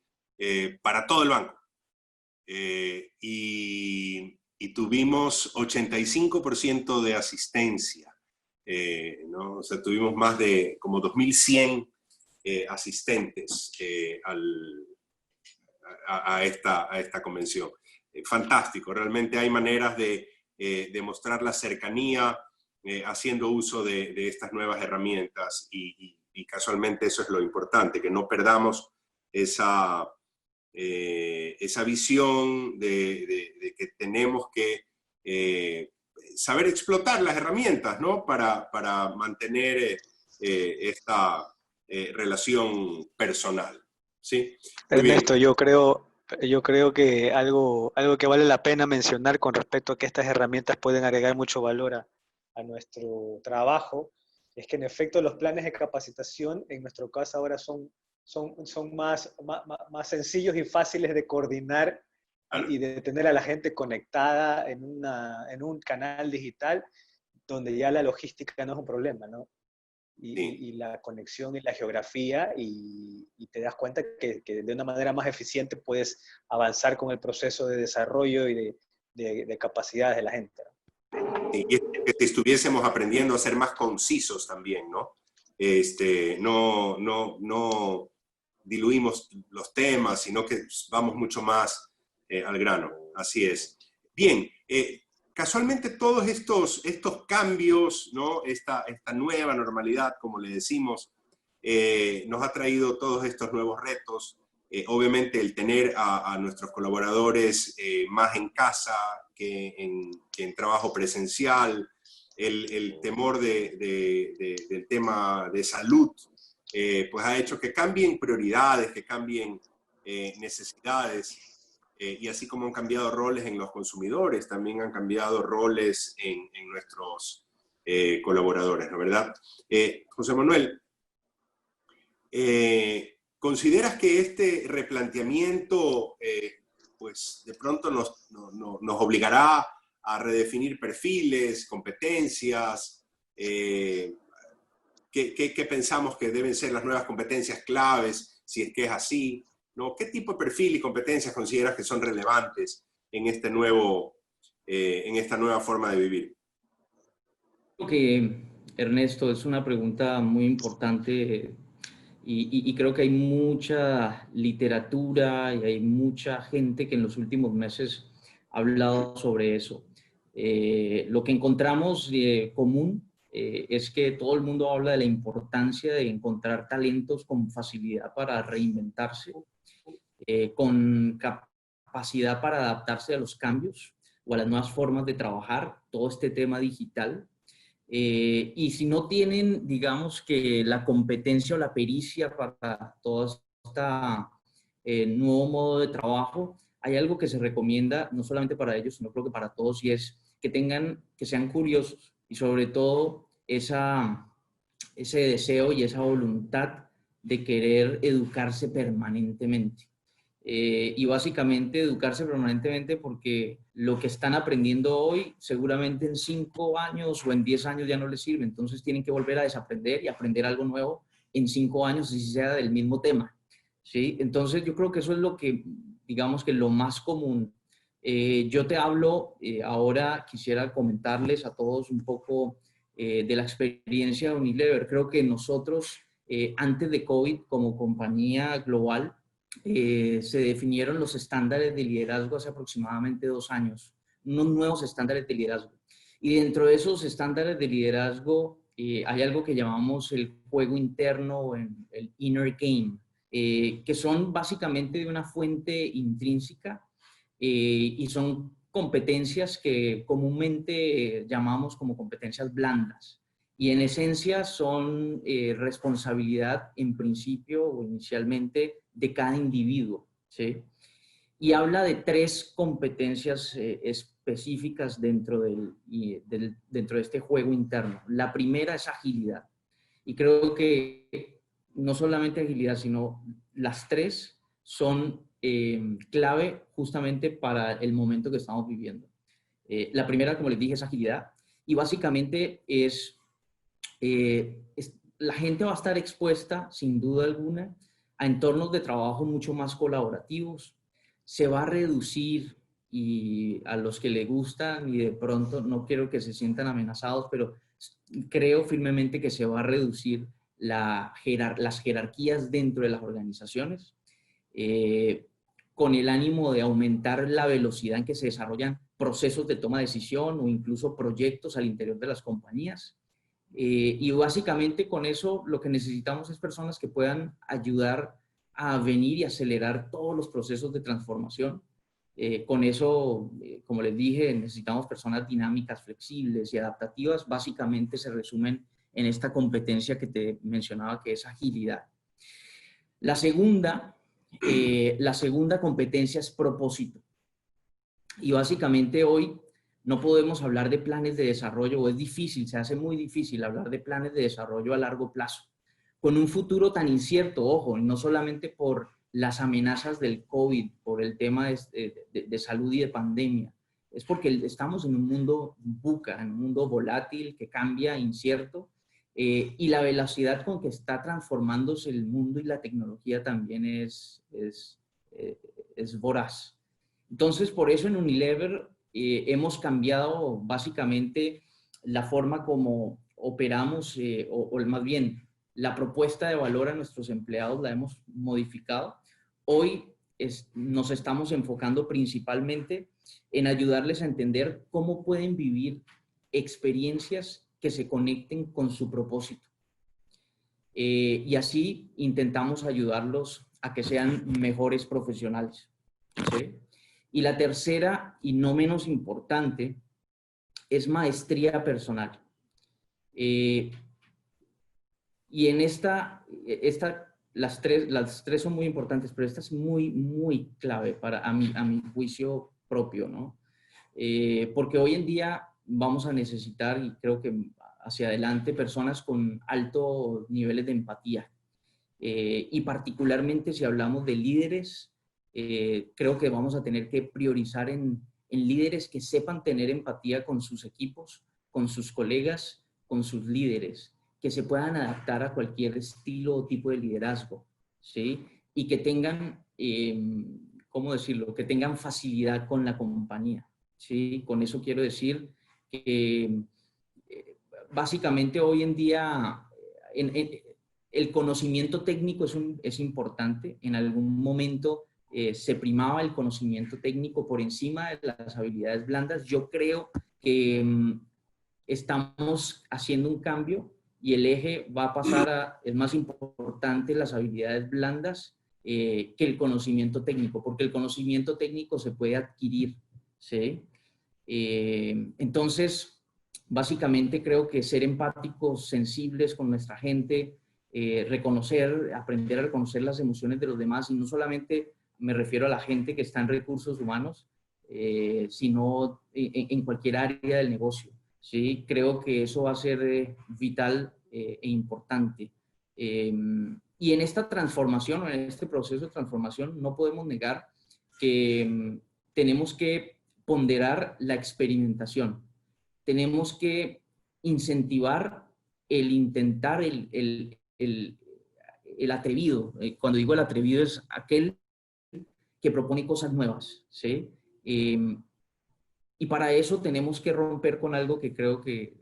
para todo el banco. Y tuvimos 85% de asistencia, ¿no? O sea, tuvimos más de como 2.100 asistentes a esta convención. Fantástico, realmente hay maneras de mostrar la cercanía haciendo uso de estas nuevas herramientas y casualmente eso es lo importante, que no perdamos esa visión de que tenemos que saber explotar las herramientas, ¿no? Para mantener esta relación personal, ¿sí? Muy bien. Ernesto, yo creo que algo que vale la pena mencionar con respecto a que estas herramientas pueden agregar mucho valor a nuestro trabajo, es que en efecto los planes de capacitación en nuestro caso ahora son más sencillos y fáciles de coordinar y de tener a la gente conectada en un canal digital donde ya la logística no es un problema, ¿no? Y la conexión y la geografía, y te das cuenta que de una manera más eficiente puedes avanzar con el proceso de desarrollo y de capacidades de la gente, ¿no? Y que si estuviésemos aprendiendo a ser más concisos también, ¿no? No diluimos los temas, sino que vamos mucho más al grano. Así es. Bien, casualmente todos estos cambios, ¿no? Esta nueva normalidad, como le decimos, nos ha traído todos estos nuevos retos. Obviamente el tener a nuestros colaboradores más en casa que en trabajo presencial, el temor del tema de salud, pues ha hecho que cambien prioridades, que cambien necesidades, y así como han cambiado roles en los consumidores, también han cambiado roles en nuestros colaboradores, ¿no? ¿Verdad? José Manuel, ¿consideras que este replanteamiento pues de pronto nos obligará a redefinir perfiles, competencias? ¿Qué pensamos que deben ser las nuevas competencias claves, si es que es así, ¿no? ¿Qué tipo de perfil y competencias consideras que son relevantes en esta nueva forma de vivir? Creo que, Ernesto, es una pregunta muy importante. Y creo que hay mucha literatura y hay mucha gente que en los últimos meses ha hablado sobre eso. Lo que encontramos común es que todo el mundo habla de la importancia de encontrar talentos con facilidad para reinventarse, con capacidad para adaptarse a los cambios o a las nuevas formas de trabajar, todo este tema digital. Y si no tienen, digamos que la competencia o la pericia para todo este nuevo modo de trabajo, hay algo que se recomienda no solamente para ellos, sino creo que para todos, y es que sean curiosos y sobre todo ese deseo y esa voluntad de querer educarse permanentemente. Y básicamente educarse permanentemente porque lo que están aprendiendo hoy seguramente en 5 años o en 10 años ya no les sirve, entonces tienen que volver a desaprender y aprender algo nuevo en 5 años, si sea del mismo tema, ¿sí? Entonces yo creo que eso es lo que, digamos que lo más común. Yo te hablo, ahora quisiera comentarles a todos un poco de la experiencia de Unilever. Creo que nosotros antes de COVID, como compañía global, se definieron los estándares de liderazgo hace aproximadamente 2 años, unos nuevos estándares de liderazgo. Y dentro de esos estándares de liderazgo hay algo que llamamos el juego interno o el inner game, que son básicamente de una fuente intrínseca y son competencias que comúnmente llamamos como competencias blandas. Y en esencia son responsabilidad en principio o inicialmente de cada individuo, ¿sí? Y habla de 3 competencias específicas dentro de este juego interno. La primera es agilidad. Y creo que no solamente agilidad, sino las 3 son clave justamente para el momento que estamos viviendo. La primera, como les dije, es agilidad. Y básicamente la gente va a estar expuesta, sin duda alguna, a entornos de trabajo mucho más colaborativos. Se va a reducir, y a los que les gustan y de pronto no quiero que se sientan amenazados, pero creo firmemente que se va a reducir las jerarquías dentro de las organizaciones, con el ánimo de aumentar la velocidad en que se desarrollan procesos de toma de decisión o incluso proyectos al interior de las compañías. Y básicamente con eso lo que necesitamos es personas que puedan ayudar a venir y acelerar todos los procesos de transformación. Con eso, como les dije, necesitamos personas dinámicas, flexibles y adaptativas. Básicamente se resumen en esta competencia que te mencionaba, que es agilidad. La segunda competencia es propósito. Y básicamente hoy no podemos hablar de planes de desarrollo, o es difícil, se hace muy difícil hablar de planes de desarrollo a largo plazo, con un futuro tan incierto, ojo, no solamente por las amenazas del COVID, por el tema de salud y de pandemia, es porque estamos en un mundo VUCA, en un mundo volátil, que cambia, incierto, y la velocidad con que está transformándose el mundo y la tecnología también es voraz. Entonces, por eso en Unilever hemos cambiado básicamente la forma como operamos, o más bien la propuesta de valor a nuestros empleados la hemos modificado. Hoy nos estamos enfocando principalmente en ayudarles a entender cómo pueden vivir experiencias que se conecten con su propósito. Y así intentamos ayudarlos a que sean mejores profesionales, ¿sí? Y la tercera, y no menos importante, es maestría personal. Y en las tres son muy importantes, pero esta es muy, muy clave a mi juicio propio, ¿no? Porque hoy en día vamos a necesitar, y creo que hacia adelante, personas con altos niveles de empatía. Y particularmente si hablamos de líderes, creo que vamos a tener que priorizar en líderes que sepan tener empatía con sus equipos, con sus colegas, con sus líderes, que se puedan adaptar a cualquier estilo o tipo de liderazgo, ¿sí? Y que tengan, ¿cómo decirlo? Que tengan facilidad con la compañía, ¿sí? Con eso quiero decir que básicamente hoy en día el conocimiento técnico es importante. En algún momento se primaba el conocimiento técnico por encima de las habilidades blandas. Yo creo que estamos haciendo un cambio y el eje va a pasar es más importante las habilidades blandas que el conocimiento técnico, porque el conocimiento técnico se puede adquirir, ¿sí? Entonces, básicamente creo que ser empáticos, sensibles con nuestra gente, aprender a reconocer las emociones de los demás, y no solamente me refiero a la gente que está en recursos humanos, sino en cualquier área del negocio, ¿sí? Creo que eso va a ser vital e importante. Y en esta transformación, en este proceso de transformación, no podemos negar que tenemos que ponderar la experimentación. Tenemos que incentivar el intentar, el atrevido. Cuando digo el atrevido es aquel que propone cosas nuevas, ¿sí? Y para eso tenemos que romper con algo que creo que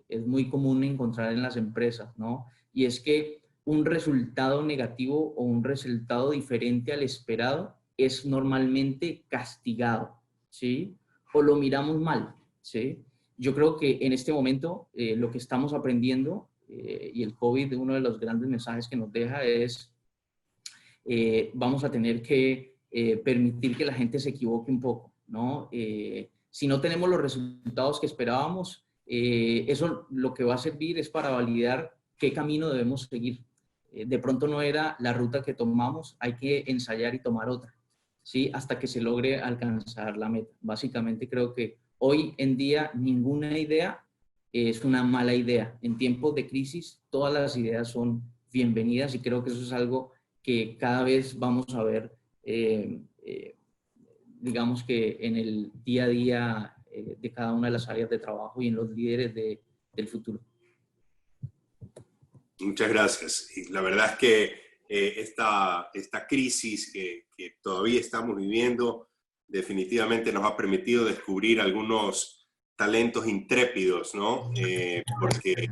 es muy común encontrar en las empresas, ¿no? Y es que un resultado negativo o un resultado diferente al esperado es normalmente castigado, ¿sí? O lo miramos mal, ¿sí? Yo creo que en este momento lo que estamos aprendiendo, y el COVID, uno de los grandes mensajes que nos deja es, vamos a tener que permitir que la gente se equivoque un poco, ¿no? Si no tenemos los resultados que esperábamos, eso lo que va a servir es para validar qué camino debemos seguir. De pronto no era la ruta que tomamos, hay que ensayar y tomar otra, ¿sí? Hasta que se logre alcanzar la meta. Básicamente creo que hoy en día ninguna idea es una mala idea. En tiempos de crisis todas las ideas son bienvenidas y creo que eso es algo que cada vez vamos a ver, digamos que en el día a día de cada una de las áreas de trabajo y en los líderes del futuro. Muchas gracias. Y la verdad es que esta crisis que todavía estamos viviendo definitivamente nos ha permitido descubrir algunos talentos intrépidos, ¿no? Porque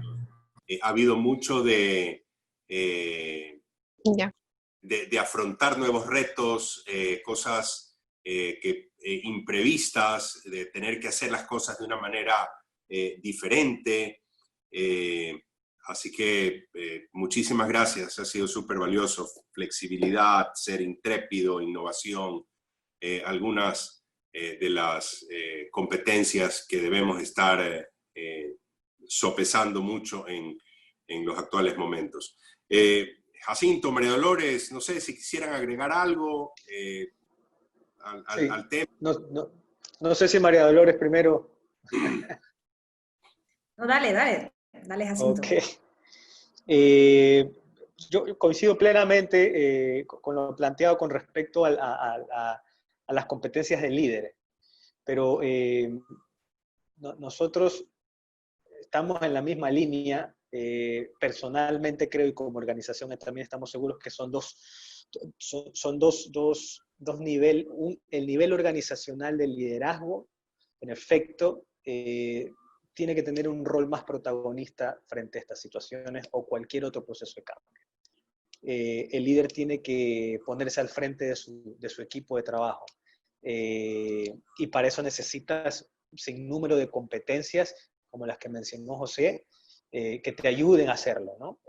ha habido mucho de afrontar nuevos retos, cosas imprevistas, de tener que hacer las cosas de una manera diferente. Así que muchísimas gracias, ha sido súper valioso. Flexibilidad, ser intrépido, innovación, algunas de las competencias que debemos estar sopesando mucho en los actuales momentos. Jacinto, María Dolores, no sé si quisieran agregar algo al tema. No sé si María Dolores primero. No, dale, Jacinto. Okay. Yo coincido plenamente con lo planteado con respecto a las competencias del líder, pero nosotros estamos en la misma línea. Personalmente creo, y como organización también estamos seguros que son dos niveles. El nivel organizacional del liderazgo, en efecto, tiene que tener un rol más protagonista frente a estas situaciones o cualquier otro proceso de cambio. El líder tiene que ponerse al frente de su equipo de trabajo. Y para eso necesitas un sinnúmero de competencias, como las que mencionó José, que te ayuden a hacerlo, ¿no?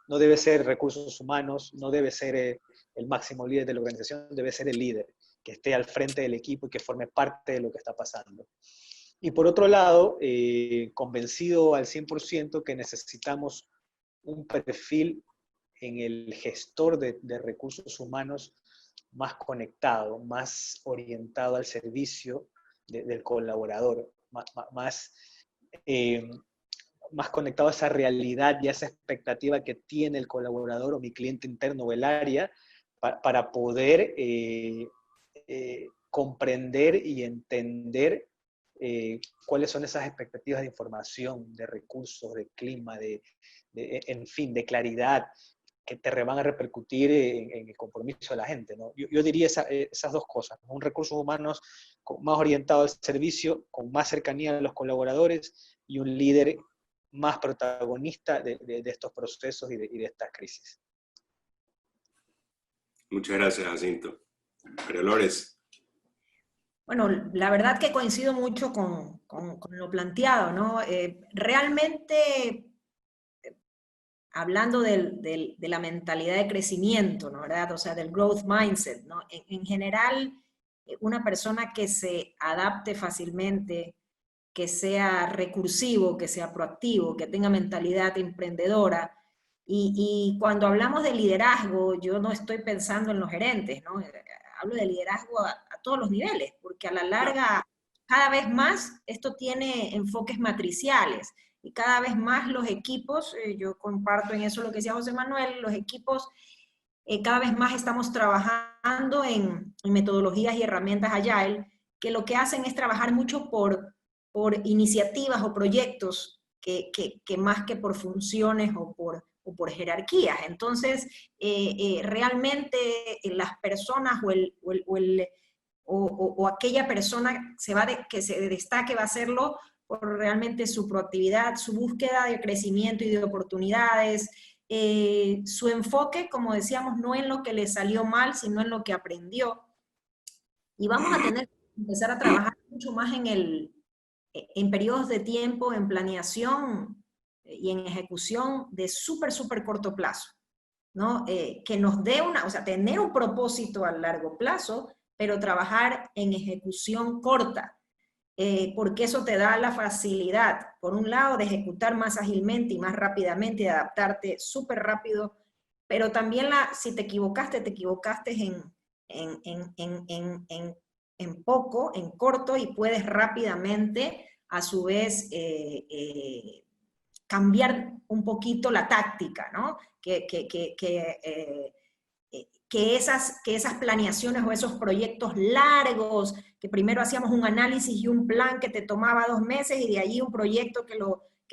No debe ser recursos humanos, no debe ser el máximo líder de la organización, debe ser el líder, que esté al frente del equipo y que forme parte de lo que está pasando. Y por otro lado, convencido al 100% que necesitamos un perfil en el gestor de recursos humanos más conectado, más orientado al servicio del colaborador, más conectado a esa realidad y a esa expectativa que tiene el colaborador o mi cliente interno o el área para poder comprender y entender cuáles son esas expectativas de información, de recursos, de clima, en fin, de claridad, que te van a repercutir en el compromiso de la gente, ¿no? Yo diría esas dos cosas, ¿no? Un recursos humanos más orientado al servicio, con más cercanía a los colaboradores, y un líder más protagonista de estos procesos y de estas crisis. Muchas gracias, Jacinto. María Dolores. Bueno, la verdad que coincido mucho con lo planteado, ¿no? Realmente, hablando de la mentalidad de crecimiento, ¿no? ¿Verdad? O sea, del growth mindset, ¿no? En general, una persona que se adapte fácilmente, que sea recursivo, que sea proactivo, que tenga mentalidad emprendedora. Y cuando hablamos de liderazgo, yo no estoy pensando en los gerentes, ¿no? Hablo de liderazgo a todos los niveles, porque a la larga, cada vez más, esto tiene enfoques matriciales, y cada vez más los equipos, yo comparto en eso lo que decía José Manuel, los equipos cada vez más estamos trabajando en metodologías y herramientas Agile, que lo que hacen es trabajar mucho por iniciativas o proyectos que más que por funciones o por jerarquías. Entonces, realmente las personas o aquella persona que se destaque va a hacerlo por realmente su proactividad, su búsqueda de crecimiento y de oportunidades, su enfoque, como decíamos, no en lo que le salió mal, sino en lo que aprendió. Y vamos a tener que empezar a trabajar mucho más en periodos de tiempo, en planeación y en ejecución de súper corto plazo, ¿no? Que nos dé o sea, tener un propósito a largo plazo, pero trabajar en ejecución corta, porque eso te da la facilidad, por un lado, de ejecutar más ágilmente y más rápidamente, y de adaptarte súper rápido, pero también si te equivocaste en poco, en corto, y puedes rápidamente, a su vez, cambiar un poquito la táctica, ¿no? Que esas planeaciones o esos proyectos largos, que primero hacíamos un análisis y un plan que te tomaba 2 meses, y de allí un proyecto que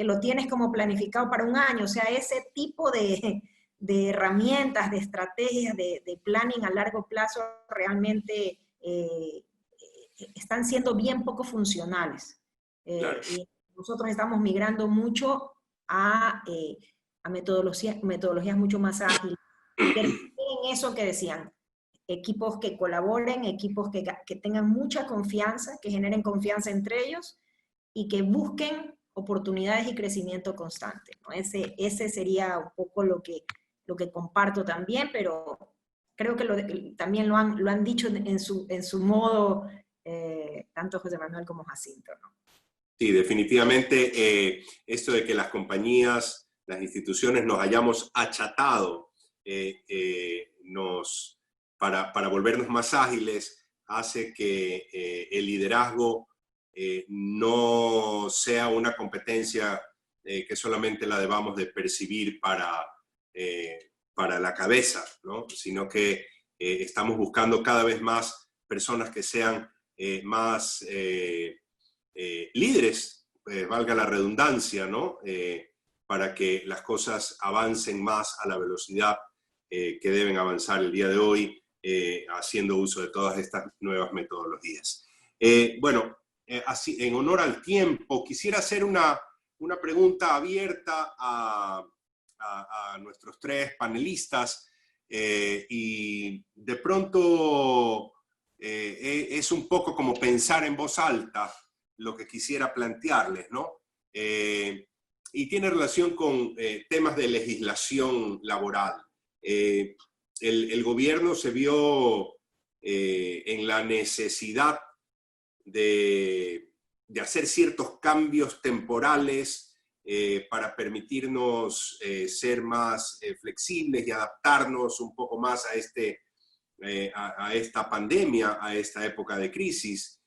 lo tienes como planificado para 1 año. O sea, ese tipo de herramientas, de estrategias, de planning a largo plazo realmente están siendo bien poco funcionales. Claro. Y nosotros estamos migrando mucho a metodologías mucho más ágiles. En eso que decían, equipos que colaboren, equipos que tengan mucha confianza, que generen confianza entre ellos y que busquen oportunidades y crecimiento constante, ¿no? Ese sería un poco lo que comparto también, pero creo que también lo han dicho en su modo, tanto José Manuel como Jacinto, ¿no? Sí, definitivamente esto de que las compañías, las instituciones nos hayamos achatado para volvernos más ágiles, hace que el liderazgo no sea una competencia que solamente la debamos de percibir para la cabeza, ¿no? Sino que estamos buscando cada vez más personas que sean más líderes, valga la redundancia, ¿no? Para que las cosas avancen más a la velocidad que deben avanzar el día de hoy, haciendo uso de todas estas nuevas metodologías. Bueno, así, en honor al tiempo, quisiera hacer una pregunta abierta a nuestros 3 panelistas, y de pronto es un poco como pensar en voz alta lo que quisiera plantearles, ¿no? Y tiene relación con temas de legislación laboral. El gobierno se vio en la necesidad de hacer ciertos cambios temporales para permitirnos ser más flexibles y adaptarnos un poco más a esta pandemia, a esta época de crisis.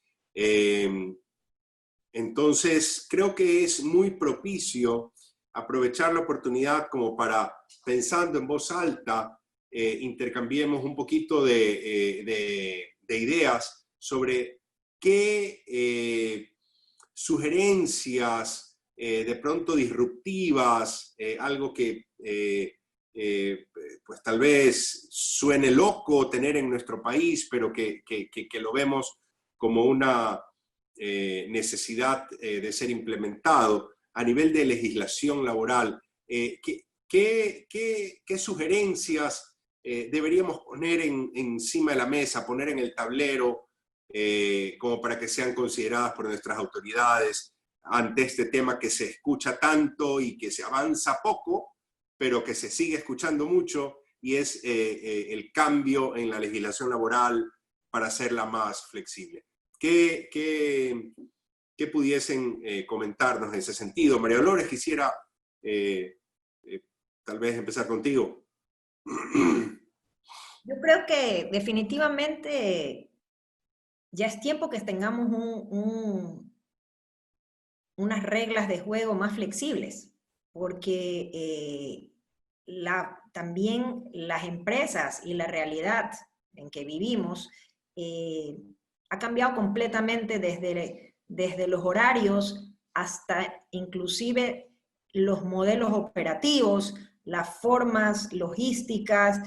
Entonces, creo que es muy propicio aprovechar la oportunidad como para, pensando en voz alta, intercambiemos un poquito de ideas sobre qué sugerencias de pronto disruptivas, algo que pues tal vez suene loco tener en nuestro país, pero que lo vemos como una necesidad de ser implementado a nivel de legislación laboral. ¿Qué sugerencias deberíamos poner encima de la mesa, poner en el tablero, como para que sean consideradas por nuestras autoridades ante este tema que se escucha tanto y que se avanza poco, pero que se sigue escuchando mucho, y es el cambio en la legislación laboral para hacerla más flexible? ¿Qué pudiesen comentarnos en ese sentido? María Dolores, quisiera tal vez empezar contigo. Yo creo que definitivamente ya es tiempo que tengamos unas reglas de juego más flexibles, porque también las empresas y la realidad en que vivimos ha cambiado completamente desde los horarios hasta inclusive los modelos operativos, las formas logísticas,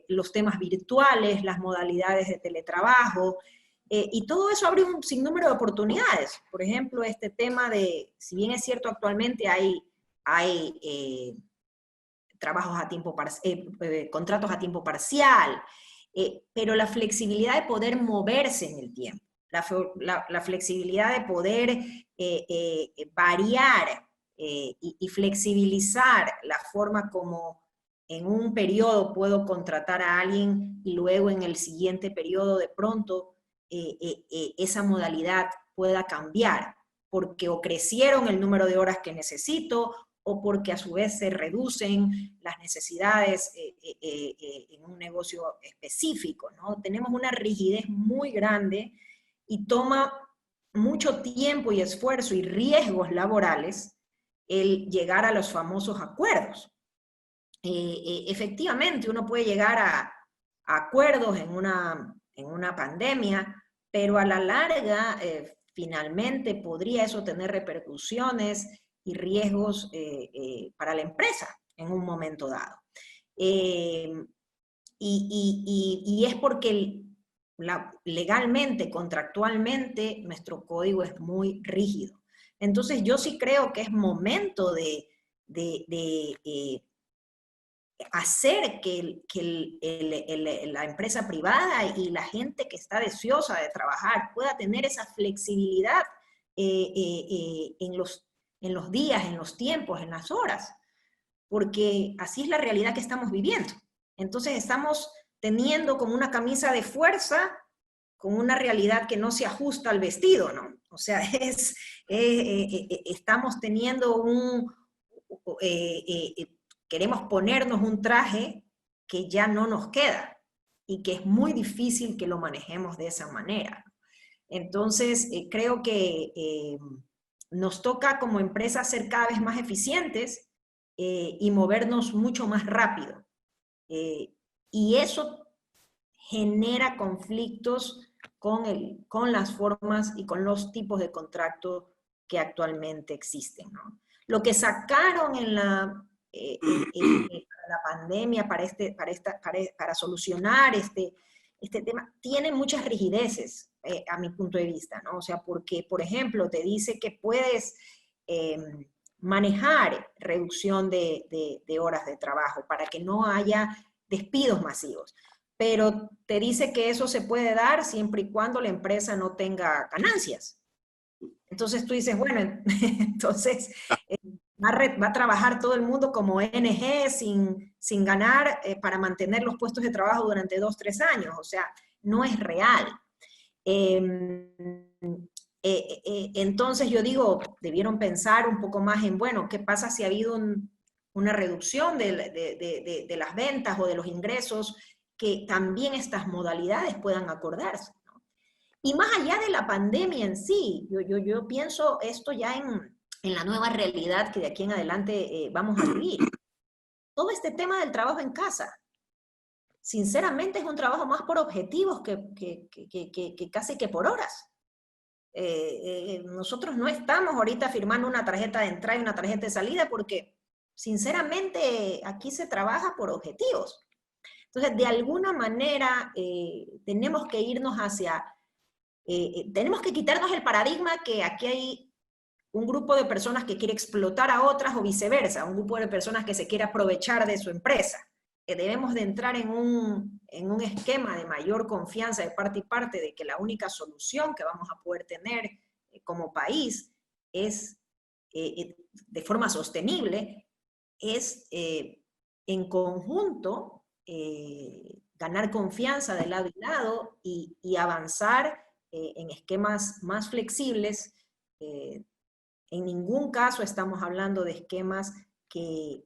los temas virtuales, las modalidades de teletrabajo, y todo eso abre un sinnúmero de oportunidades. Por ejemplo, este tema de, si bien es cierto actualmente hay contratos a tiempo parcial, pero la flexibilidad de poder moverse en el tiempo, la flexibilidad de poder variar y flexibilizar la forma como en un periodo puedo contratar a alguien y luego en el siguiente periodo de pronto esa modalidad pueda cambiar, porque o crecieron el número de horas que necesito, o porque a su vez se reducen las necesidades en un negocio específico, ¿no? Tenemos una rigidez muy grande y toma mucho tiempo y esfuerzo y riesgos laborales el llegar a los famosos acuerdos. Efectivamente, uno puede llegar a acuerdos en una pandemia, pero a la larga, finalmente podría eso tener repercusiones y riesgos para la empresa en un momento dado. Y es porque legalmente, contractualmente, nuestro código es muy rígido. Entonces yo sí creo que es momento de hacer que la empresa privada y la gente que está deseosa de trabajar pueda tener esa flexibilidad en los días, en los tiempos, en las horas, porque así es la realidad que estamos viviendo. Entonces estamos teniendo como una camisa de fuerza con una realidad que no se ajusta al vestido, ¿no? O sea, estamos teniendo queremos ponernos un traje que ya no nos queda y que es muy difícil que lo manejemos de esa manera. Entonces, creo que nos toca como empresa ser cada vez más eficientes y movernos mucho más rápido. Y eso genera conflictos con las formas y con los tipos de contrato que actualmente existen, ¿no? Lo que sacaron en la pandemia para solucionar este tema, tiene muchas rigideces a mi punto de vista, ¿no? O sea, porque, por ejemplo, te dice que puedes manejar reducción de horas de trabajo para que no haya despidos masivos, pero te dice que eso se puede dar siempre y cuando la empresa no tenga ganancias. Entonces tú dices, bueno, entonces va a trabajar todo el mundo como ONG sin ganar para mantener los puestos de trabajo durante 2 o 3 años. O sea, no es real. Entonces yo digo, debieron pensar un poco más en, bueno, ¿qué pasa si ha habido una reducción de las ventas o de los ingresos? Que también estas modalidades puedan acordarse, ¿no? Y más allá de la pandemia en sí, yo pienso esto ya en la nueva realidad que de aquí en adelante vamos a vivir. Todo este tema del trabajo en casa, sinceramente es un trabajo más por objetivos que casi que por horas. Nosotros no estamos ahorita firmando una tarjeta de entrada y una tarjeta de salida porque sinceramente aquí se trabaja por objetivos. Entonces, de alguna manera tenemos que irnos tenemos que quitarnos el paradigma que aquí hay un grupo de personas que quiere explotar a otras o viceversa, un grupo de personas que se quiere aprovechar de su empresa. Debemos de entrar en un esquema de mayor confianza de parte y parte de que la única solución que vamos a poder tener como país es, de forma sostenible, es en conjunto ganar confianza de lado y lado y avanzar en esquemas más flexibles. En ningún caso estamos hablando de esquemas que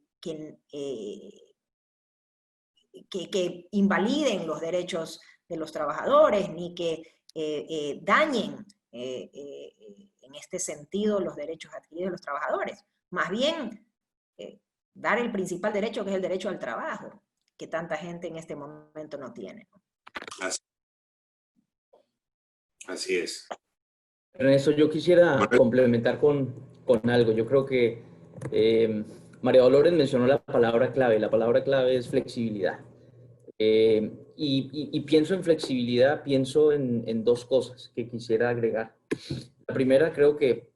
invaliden los derechos de los trabajadores, ni que dañen en este sentido los derechos adquiridos de los trabajadores. Más bien, dar el principal derecho, que es el derecho al trabajo, que tanta gente en este momento no tiene. Así es. Ernesto, yo quisiera complementar con algo. Yo creo que María Dolores mencionó la palabra clave. La palabra clave es flexibilidad. Y pienso en flexibilidad, pienso en 2 cosas que quisiera agregar. La primera, creo que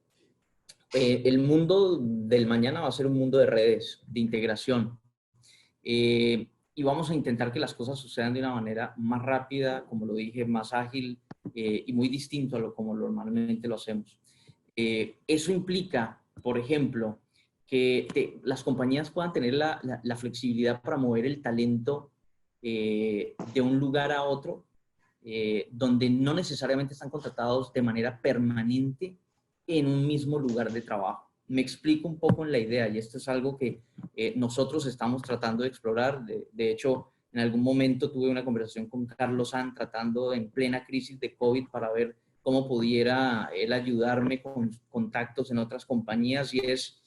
el mundo del mañana va a ser un mundo de redes, de integración. y vamos a intentar que las cosas sucedan de una manera más rápida, como lo dije, más ágil y muy distinto a lo como normalmente lo hacemos. Eso implica, por ejemplo, que las compañías puedan tener la flexibilidad para mover el talento de un lugar a otro, donde no necesariamente están contratados de manera permanente en un mismo lugar de trabajo. Me explico un poco en la idea, y esto es algo que nosotros estamos tratando de explorar. De hecho, en algún momento tuve una conversación con Carlos San tratando en plena crisis de COVID para ver cómo pudiera él ayudarme con contactos en otras compañías, y es,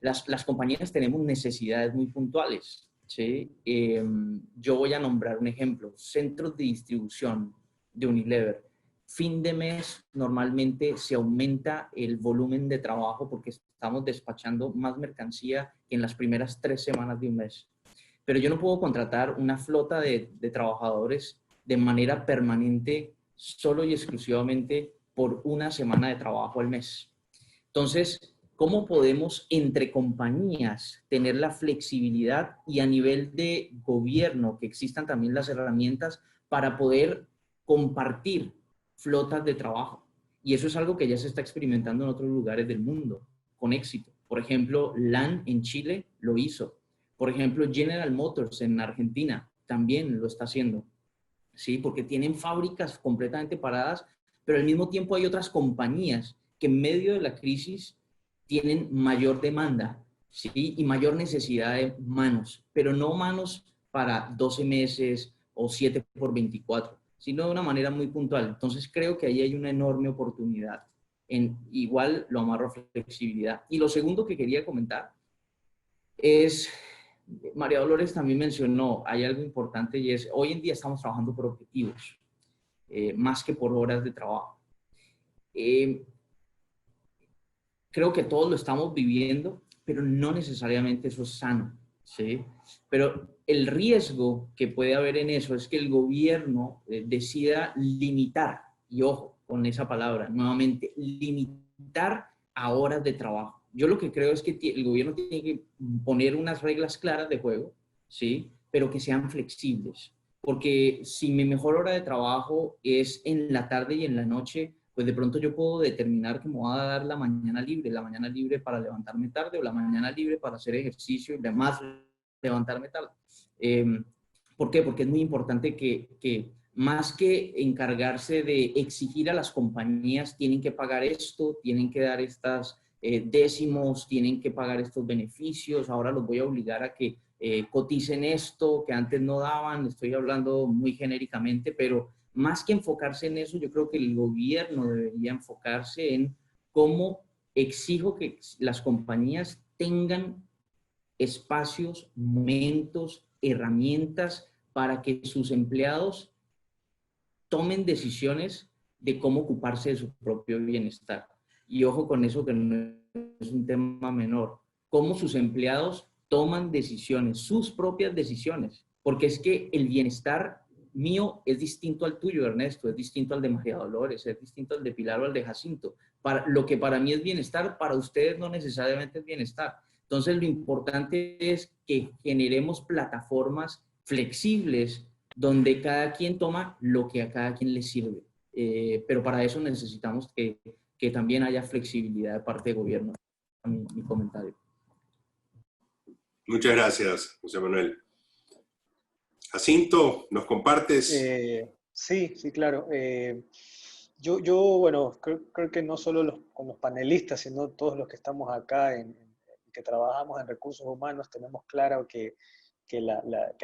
las compañías tenemos necesidades muy puntuales, ¿sí? Yo voy a nombrar un ejemplo: centros de distribución de Unilever. Fin de mes normalmente se aumenta el volumen de trabajo porque estamos despachando más mercancía que en las primeras 3 semanas de un mes. Pero yo no puedo contratar una flota de trabajadores de manera permanente solo y exclusivamente por una semana de trabajo al mes. Entonces, ¿cómo podemos entre compañías tener la flexibilidad y a nivel de gobierno que existan también las herramientas para poder compartir flotas de trabajo? Y eso es algo que ya se está experimentando en otros lugares del mundo con éxito. Por ejemplo, LAN en Chile lo hizo. Por ejemplo, General Motors en Argentina también lo está haciendo, ¿sí? Porque tienen fábricas completamente paradas, pero al mismo tiempo hay otras compañías que en medio de la crisis tienen mayor demanda, ¿sí? Y mayor necesidad de manos, pero no manos para 12 meses o 7 por 24, sino de una manera muy puntual. Entonces creo que ahí hay una enorme oportunidad. Igual lo amarro a flexibilidad. Y lo segundo que quería comentar es, María Dolores también mencionó, hay algo importante, y es, hoy en día estamos trabajando por objetivos, más que por horas de trabajo. Creo que todos lo estamos viviendo, pero no necesariamente eso es sano, ¿sí? Pero el riesgo que puede haber en eso es que el gobierno decida limitar, y ojo con esa palabra, nuevamente, limitar a horas de trabajo. Yo lo que creo es que el gobierno tiene que poner unas reglas claras de juego, ¿sí? Pero que sean flexibles. Porque si mi mejor hora de trabajo es en la tarde y en la noche, pues de pronto yo puedo determinar que me voy a dar la mañana libre para levantarme tarde, o la mañana libre para hacer ejercicio y además levantarme tarde. ¿Por qué? Porque es muy importante que más que encargarse de exigir a las compañías, tienen que pagar esto, tienen que dar estas décimos, tienen que pagar estos beneficios, ahora los voy a obligar a que coticen esto que antes no daban. Estoy hablando muy genéricamente, pero más que enfocarse en eso, yo creo que el gobierno debería enfocarse en cómo exijo que las compañías tengan espacios, momentos, herramientas para que sus empleados tomen decisiones de cómo ocuparse de su propio bienestar. Y ojo con eso, que no es un tema menor. Cómo sus empleados toman decisiones, sus propias decisiones. Porque es que el bienestar mío es distinto al tuyo, Ernesto, es distinto al de María Dolores, es distinto al de Pilar o al de Jacinto. Lo que para mí es bienestar, para ustedes no necesariamente es bienestar. Entonces, lo importante es que generemos plataformas flexibles donde cada quien toma lo que a cada quien le sirve. Pero para eso necesitamos que también haya flexibilidad de parte del gobierno. Mi comentario. Muchas gracias, José Manuel. Jacinto, ¿nos compartes? Sí, claro. Bueno, creo que no solo con los panelistas, sino todos los que estamos acá, que trabajamos en recursos humanos, tenemos claro que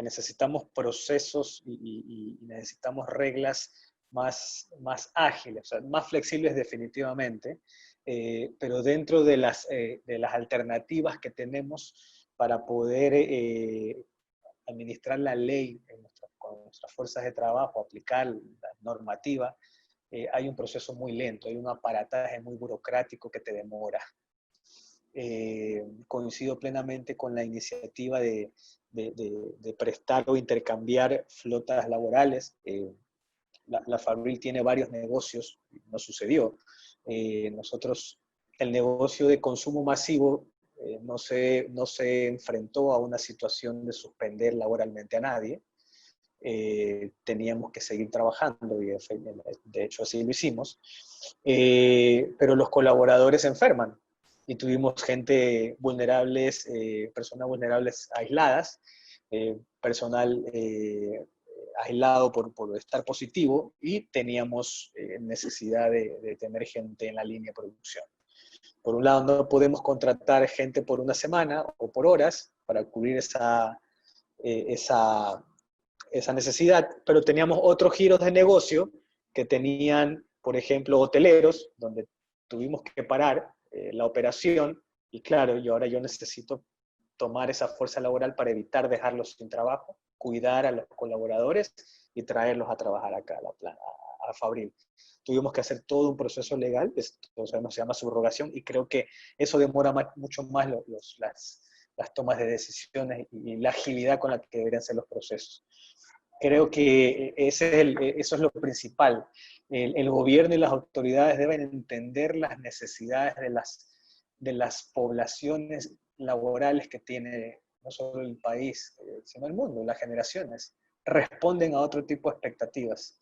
necesitamos procesos y necesitamos reglas más ágiles, o sea, más flexibles definitivamente, pero dentro de las alternativas que tenemos para poder administrar la ley con nuestras fuerzas de trabajo, aplicar la normativa, hay un proceso muy lento, hay un aparataje muy burocrático que te demora. Coincido plenamente con la iniciativa de prestar o intercambiar flotas laborales. La Fabril tiene varios negocios, no sucedió. Nosotros, el negocio de consumo masivo no se enfrentó a una situación de suspender laboralmente a nadie. Teníamos que seguir trabajando y de hecho así lo hicimos, pero los colaboradores se enferman y tuvimos gente vulnerables, personas vulnerables aisladas, personal aislado por estar positivo, y teníamos necesidad de tener gente en la línea de producción. Por un lado, no podemos contratar gente por una semana o por horas para cubrir esa necesidad, pero teníamos otros giros de negocio que tenían, por ejemplo, hoteleros, donde tuvimos que parar la operación, y claro, ahora yo necesito tomar esa fuerza laboral para evitar dejarlos sin trabajo, cuidar a los colaboradores y traerlos a trabajar acá a Fabril. Tuvimos que hacer todo un proceso legal, esto se llama subrogación, y creo que eso demora mucho más las tomas de decisiones y la agilidad con la que deberían ser los procesos. Creo que eso es lo principal. El gobierno y las autoridades deben entender las necesidades de las poblaciones laborales que tiene no solo el país, sino el mundo, las generaciones. Responden a otro tipo de expectativas.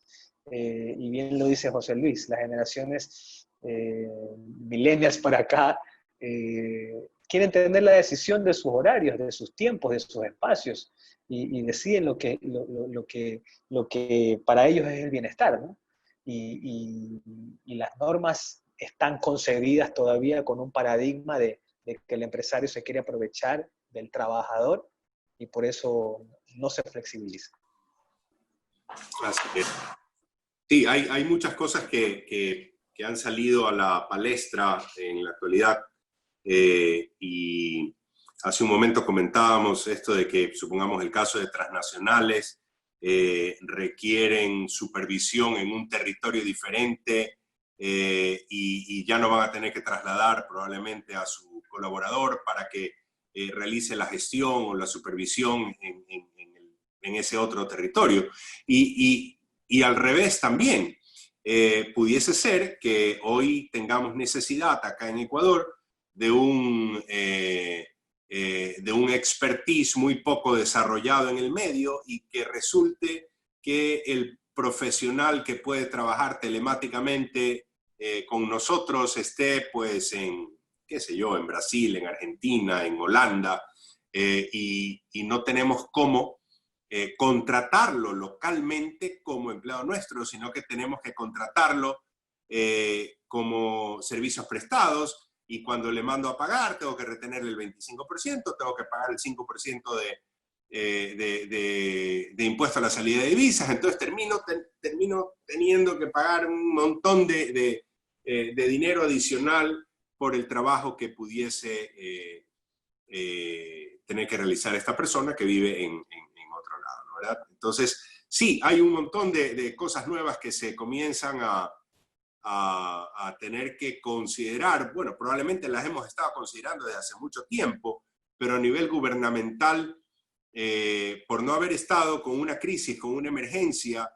Y bien lo dice José Luis, las generaciones millennials para acá quieren tener la decisión de sus horarios, de sus tiempos, de sus espacios, y deciden lo que para ellos es el bienestar, ¿no? Y las normas están concebidas todavía con un paradigma de que el empresario se quiere aprovechar del trabajador, y por eso no se flexibiliza. Así es. Sí, hay muchas cosas que han salido a la palestra en la actualidad, y hace un momento comentábamos esto de que, supongamos el caso de transnacionales, requieren supervisión en un territorio diferente, y ya no van a tener que trasladar probablemente a su colaborador para que realice la gestión o la supervisión en ese otro territorio. Y al revés también, pudiese ser que hoy tengamos necesidad acá en Ecuador de un expertise muy poco desarrollado en el medio, y que resulte que el profesional que puede trabajar telemáticamente con nosotros esté pues qué sé yo, en Brasil, en Argentina, en Holanda, y no tenemos cómo contratarlo localmente como empleado nuestro, sino que tenemos que contratarlo como servicios prestados, y cuando le mando a pagar tengo que retenerle el 25%, tengo que pagar el 5% de impuesto a la salida de divisas, entonces termino teniendo que pagar un montón de dinero adicional por el trabajo que pudiese tener que realizar esta persona que vive en otro lado, ¿no? ¿Verdad? Entonces, sí, hay un montón de cosas nuevas que se comienzan a tener que considerar. Bueno, probablemente las hemos estado considerando desde hace mucho tiempo, pero a nivel gubernamental, por no haber estado con una crisis, con una emergencia,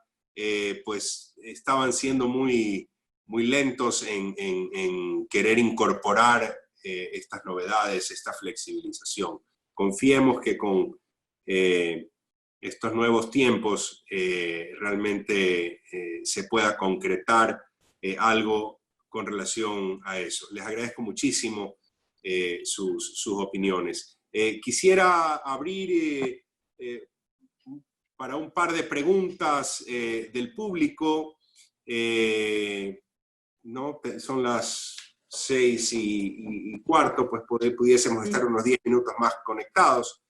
pues estaban siendo muy lentos en querer incorporar estas novedades, esta flexibilización. Confiemos que con estos nuevos tiempos realmente se pueda concretar algo con relación a eso. Les agradezco muchísimo sus opiniones. Quisiera abrir para un par de preguntas del público. ¿No? Son las 6:15, pues pudiésemos estar unos 10 minutos más conectados.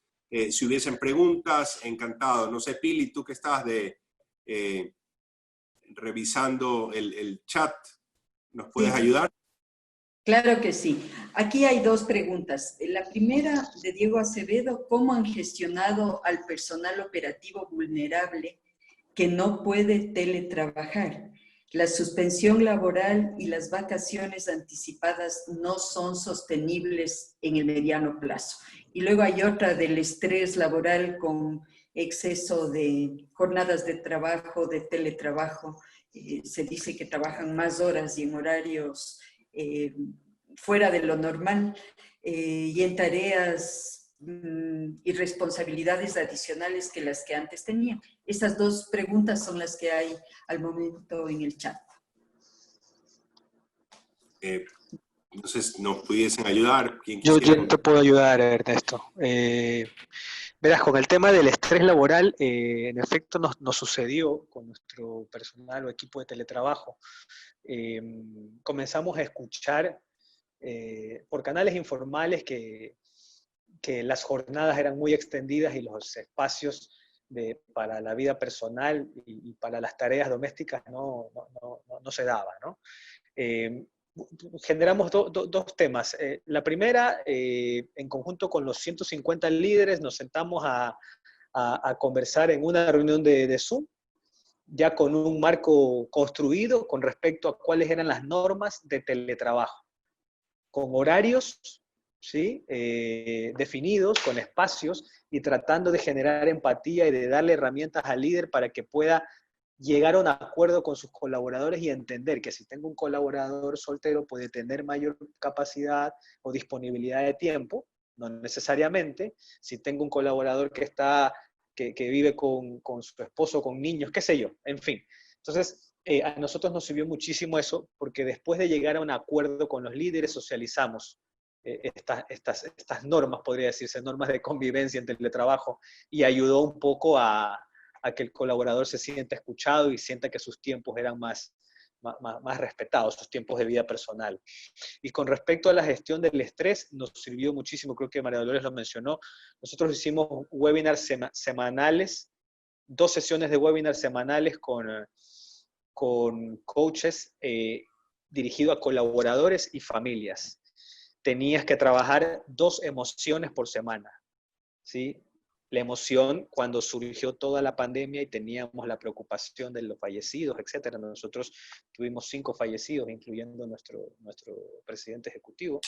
Si hubiesen preguntas, encantado. No sé, Pili, tú que estás revisando el chat, ¿nos puedes ayudar? Claro que sí. Aquí hay dos preguntas. La primera, de Diego Acevedo: ¿cómo han gestionado al personal operativo vulnerable que no puede teletrabajar? La suspensión laboral y las vacaciones anticipadas no son sostenibles en el mediano plazo. Y luego hay otra del estrés laboral con exceso de jornadas de trabajo, de teletrabajo. Se dice que trabajan más horas y en horarios fuera de lo normal y en tareas y responsabilidades adicionales que las que antes tenía. Estas dos preguntas son las que hay al momento en el chat. Entonces, ¿nos pudiesen ayudar? ¿Quién Yo quisiera? te puedo ayudar, Ernesto. Verás, con el tema del estrés laboral, en efecto nos sucedió con nuestro personal o equipo de teletrabajo. Comenzamos a escuchar por canales informales que las jornadas eran muy extendidas y los espacios para la vida personal y para las tareas domésticas no se daban, ¿no? Generamos dos temas. La primera, en conjunto con los 150 líderes, nos sentamos a conversar en una reunión de Zoom, ya con un marco construido con respecto a cuáles eran las normas de teletrabajo, con horarios, ¿sí? Definidos, con espacios, y tratando de generar empatía y de darle herramientas al líder para que pueda llegar a un acuerdo con sus colaboradores y entender que si tengo un colaborador soltero puede tener mayor capacidad o disponibilidad de tiempo, no necesariamente. Si tengo un colaborador que vive con su esposo, con niños, qué sé yo, en fin. Entonces, a nosotros nos sirvió muchísimo eso, porque después de llegar a un acuerdo con los líderes, socializamos estas normas, podría decirse, normas de convivencia en teletrabajo, y ayudó un poco a que el colaborador se sienta escuchado y sienta que sus tiempos eran más respetados, sus tiempos de vida personal. Y con respecto a la gestión del estrés, nos sirvió muchísimo, creo que María Dolores lo mencionó. Nosotros hicimos webinars semanales, 2 sesiones de webinars semanales con coaches dirigido a colaboradores y familias. Tenías que trabajar 2 emociones por semana, ¿sí? La emoción cuando surgió toda la pandemia y teníamos la preocupación de los fallecidos, etc. Nosotros tuvimos 5 fallecidos, incluyendo nuestro presidente ejecutivo.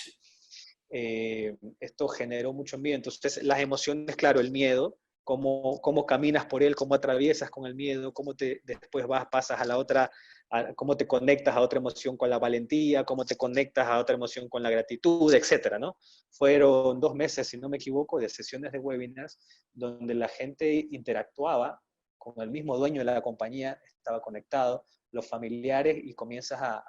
Esto generó mucho miedo. Entonces, las emociones, claro, el miedo, cómo caminas por él, cómo atraviesas con el miedo, cómo después pasas a la otra, cómo te conectas a otra emoción con la valentía, cómo te conectas a otra emoción con la gratitud, etcétera, ¿no? Fueron 2 meses, si no me equivoco, de sesiones de webinars donde la gente interactuaba con el mismo dueño de la compañía, estaba conectado, los familiares, y comienzas a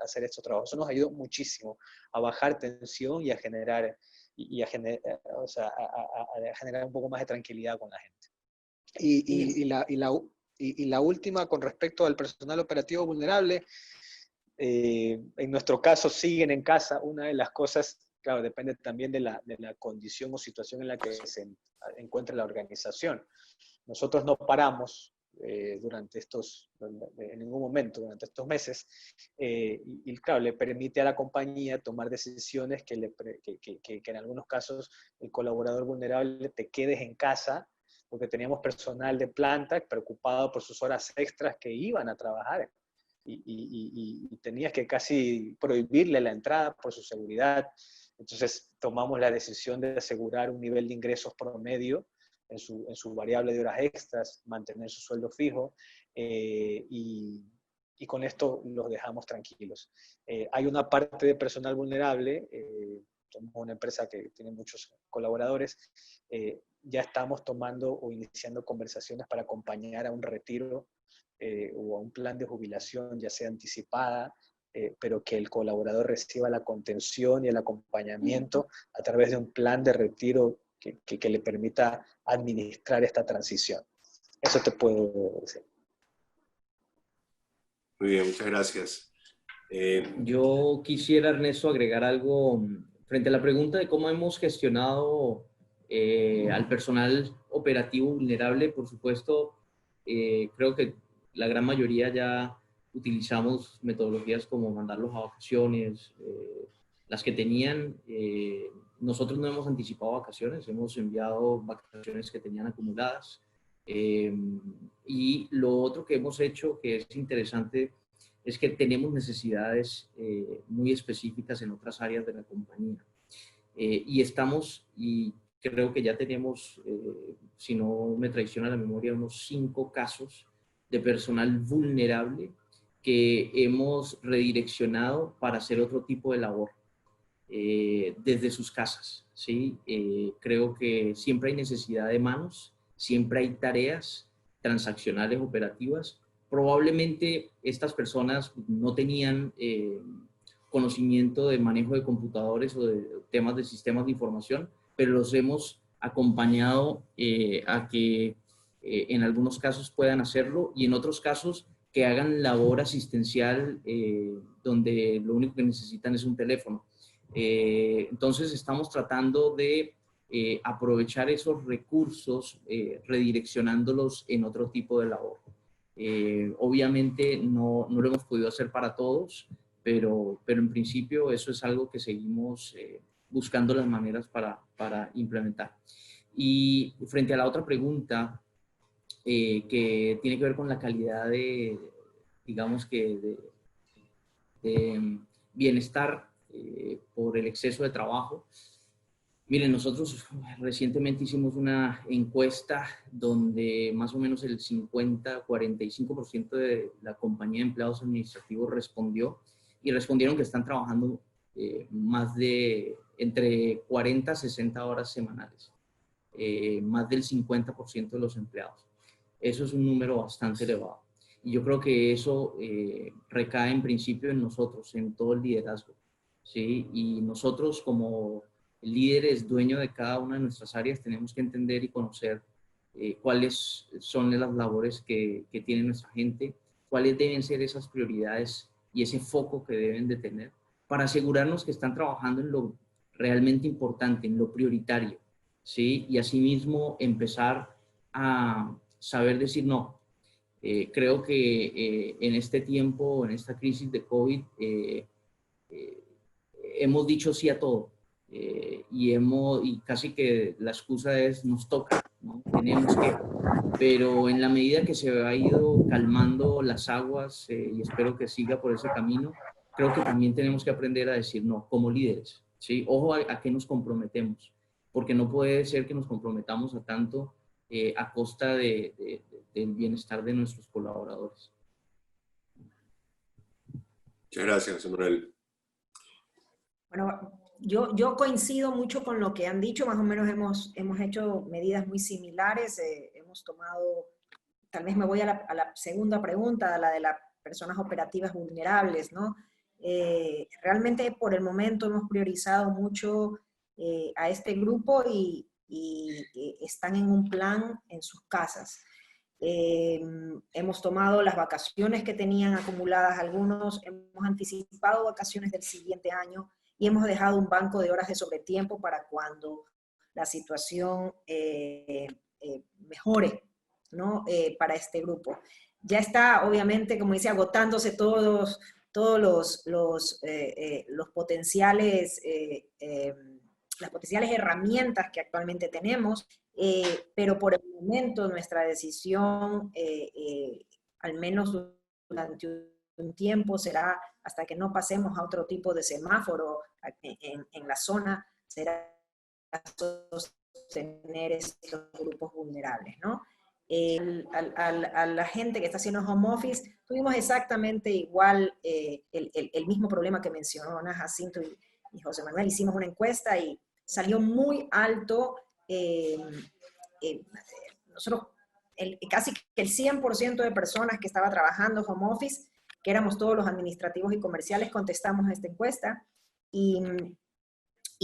hacer estos trabajos. Eso nos ayudó muchísimo a bajar tensión y a generar generar un poco más de tranquilidad con la gente. Y la última, con respecto al personal operativo vulnerable, en nuestro caso siguen en casa. Una de las cosas, claro, depende también de la condición o situación en la que se encuentra la organización. Nosotros no paramos en ningún momento durante estos meses, y claro, le permite a la compañía tomar decisiones que en algunos casos el colaborador vulnerable te quedes en casa, porque teníamos personal de planta preocupado por sus horas extras que iban a trabajar, y tenías que casi prohibirle la entrada por su seguridad. Entonces tomamos la decisión de asegurar un nivel de ingresos promedio en su variable de horas extras, mantener su sueldo fijo, y con esto los dejamos tranquilos. Hay una parte de personal vulnerable, somos una empresa que tiene muchos colaboradores, ya estamos tomando o iniciando conversaciones para acompañar a un retiro o a un plan de jubilación, ya sea anticipada, pero que el colaborador reciba la contención y el acompañamiento a través de un plan de retiro que le permita administrar esta transición. Eso te puedo decir. Muy bien, muchas gracias. Yo quisiera, Ernesto, agregar algo frente a la pregunta de cómo hemos gestionado al personal operativo vulnerable. Por supuesto, creo que la gran mayoría ya utilizamos metodologías como mandarlos a vacaciones, las que tenían. Nosotros no hemos anticipado vacaciones, hemos enviado vacaciones que tenían acumuladas. Y lo otro que hemos hecho, que es interesante, es que tenemos necesidades muy específicas en otras áreas de la compañía. Y creo que ya tenemos, si no me traiciona la memoria, unos 5 casos de personal vulnerable que hemos redireccionado para hacer otro tipo de labor. desde sus casas, ¿sí? Creo que siempre hay necesidad de manos, siempre hay tareas transaccionales operativas. Probablemente estas personas no tenían conocimiento de manejo de computadores o de temas de sistemas de información, pero los hemos acompañado a que en algunos casos puedan hacerlo y en otros casos que hagan labor asistencial donde lo único que necesitan es un teléfono. Entonces estamos tratando de aprovechar esos recursos redireccionándolos en otro tipo de labor. Obviamente no lo hemos podido hacer para todos, pero en principio eso es algo que seguimos buscando las maneras para implementar. Y frente a la otra pregunta, que tiene que ver con la calidad de, digamos que, de bienestar por el exceso de trabajo. Miren, nosotros recientemente hicimos una encuesta donde más o menos el 50-45% de la compañía de empleados administrativos respondió y respondieron que están trabajando más de entre 40 a 60 horas semanales, más del 50% de los empleados. Eso es un número bastante elevado. Y yo creo que eso recae en principio en nosotros, en todo el liderazgo, ¿sí? Y nosotros como líderes, dueños de cada una de nuestras áreas, tenemos que entender y conocer cuáles son las labores que tiene nuestra gente, cuáles deben ser esas prioridades y ese foco que deben de tener para asegurarnos que están trabajando en lo realmente importante, en lo prioritario, ¿sí? Y asimismo empezar a saber decir no. Creo que en este tiempo, en esta crisis de COVID, hemos dicho sí a todo. Y casi que la excusa es nos toca, ¿no? Tenemos que, pero en la medida que se ha ido calmando las aguas y espero que siga por ese camino, creo que también tenemos que aprender a decir no como líderes, ¿sí? Ojo a qué nos comprometemos, porque no puede ser que nos comprometamos a tanto a costa del bienestar de nuestros colaboradores. Muchas gracias, Emanuel. Bueno, yo coincido mucho con lo que han dicho, más o menos hemos hecho medidas muy similares, hemos tomado, tal vez me voy a la segunda pregunta, a la de las personas operativas vulnerables, ¿no? Realmente por el momento hemos priorizado mucho a este grupo y están en un plan en sus casas. Hemos tomado las vacaciones que tenían acumuladas algunos, hemos anticipado vacaciones del siguiente año, y hemos dejado un banco de horas de sobretiempo para cuando la situación mejore, ¿no? Para este grupo. Ya está, obviamente, como dice, agotándose todos los potenciales, las potenciales herramientas que actualmente tenemos, pero por el momento nuestra decisión, al menos durante un tiempo, será hasta que no pasemos a otro tipo de semáforo en la zona, será sostener estos grupos vulnerables, ¿no? A la gente que está haciendo home office, tuvimos exactamente igual el mismo problema que mencionó Ana Jacinto y José Manuel. Hicimos una encuesta y salió muy alto. Nosotros, casi que el 100% de personas que estaba trabajando home office, que éramos todos los administrativos y comerciales, contestamos a esta encuesta y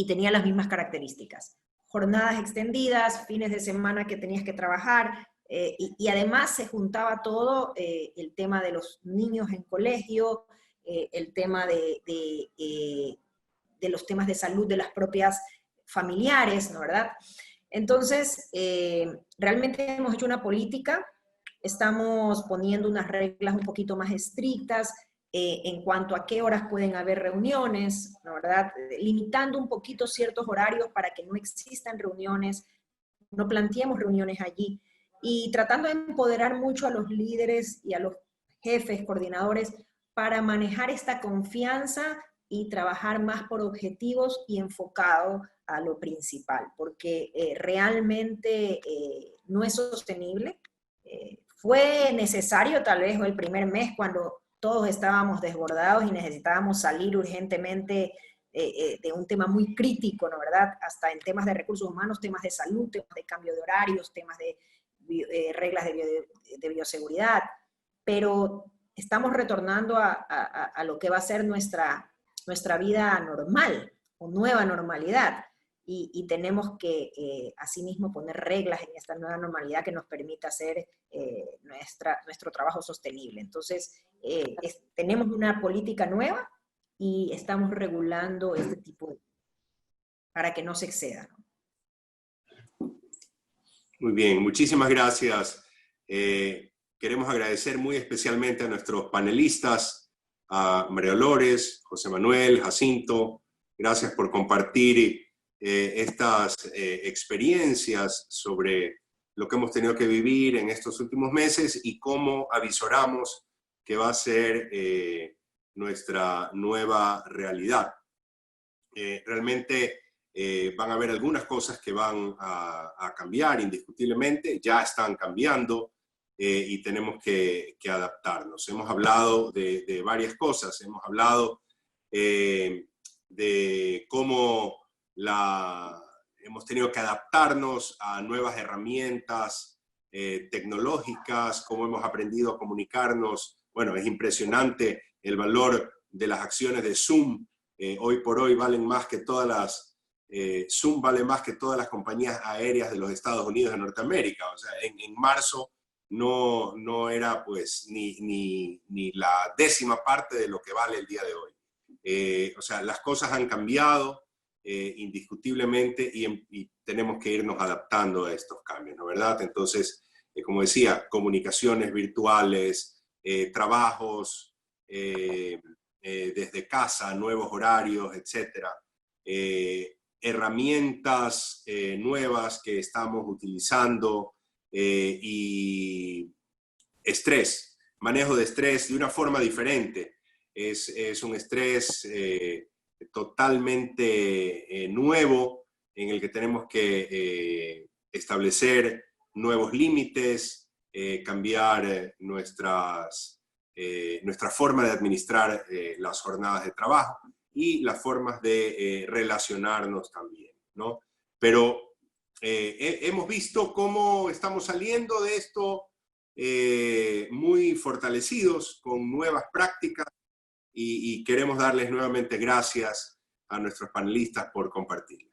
tenía las mismas características. Jornadas extendidas, fines de semana que tenías que trabajar, y además se juntaba todo el tema de los niños en colegio, el tema de los temas de salud de las propias familiares, ¿no, verdad? Entonces, realmente hemos hecho una política. Estamos poniendo unas reglas un poquito más estrictas en cuanto a qué horas pueden haber reuniones, ¿no, verdad? Limitando un poquito ciertos horarios para que no existan reuniones, no planteemos reuniones allí, y tratando de empoderar mucho a los líderes y a los jefes, coordinadores, para manejar esta confianza y trabajar más por objetivos y enfocado a lo principal, porque realmente no es sostenible. Fue necesario tal vez el primer mes cuando todos estábamos desbordados y necesitábamos salir urgentemente de un tema muy crítico, ¿no verdad? Hasta en temas de recursos humanos, temas de salud, temas de cambio de horarios, temas de reglas de bioseguridad, pero estamos retornando a lo que va a ser nuestra vida normal o nueva normalidad. Y tenemos que, asimismo, poner reglas en esta nueva normalidad que nos permita hacer nuestro trabajo sostenible. Entonces, tenemos una política nueva y estamos regulando este tipo de para que no se exceda, ¿no? Muy bien, muchísimas gracias. Queremos agradecer muy especialmente a nuestros panelistas, a María Dolores, José Manuel, Jacinto. Gracias por compartir estas experiencias sobre lo que hemos tenido que vivir en estos últimos meses y cómo avisoramos que va a ser nuestra nueva realidad. Realmente van a haber algunas cosas que van a cambiar indiscutiblemente, ya están cambiando y tenemos que adaptarnos. Hemos hablado de varias cosas, hemos hablado de cómo hemos tenido que adaptarnos a nuevas herramientas tecnológicas, cómo hemos aprendido a comunicarnos. Bueno, es impresionante el valor de las acciones de Zoom. Hoy por hoy valen más que Zoom vale más que todas las compañías aéreas de los Estados Unidos de Norteamérica. O sea, en marzo no era pues ni la 10ª parte de lo que vale el día de hoy. O sea, las cosas han cambiado indiscutiblemente y tenemos que irnos adaptando a estos cambios, ¿no verdad? Entonces, como decía, comunicaciones virtuales, trabajos desde casa, nuevos horarios, etcétera. Herramientas nuevas que estamos utilizando y estrés, manejo de estrés de una forma diferente. Es un estrés totalmente nuevo en el que tenemos que establecer nuevos límites, cambiar nuestra forma de administrar las jornadas de trabajo y las formas de relacionarnos también, ¿no? Pero hemos visto cómo estamos saliendo de esto muy fortalecidos, con nuevas prácticas, y queremos darles nuevamente gracias a nuestros panelistas por compartirles.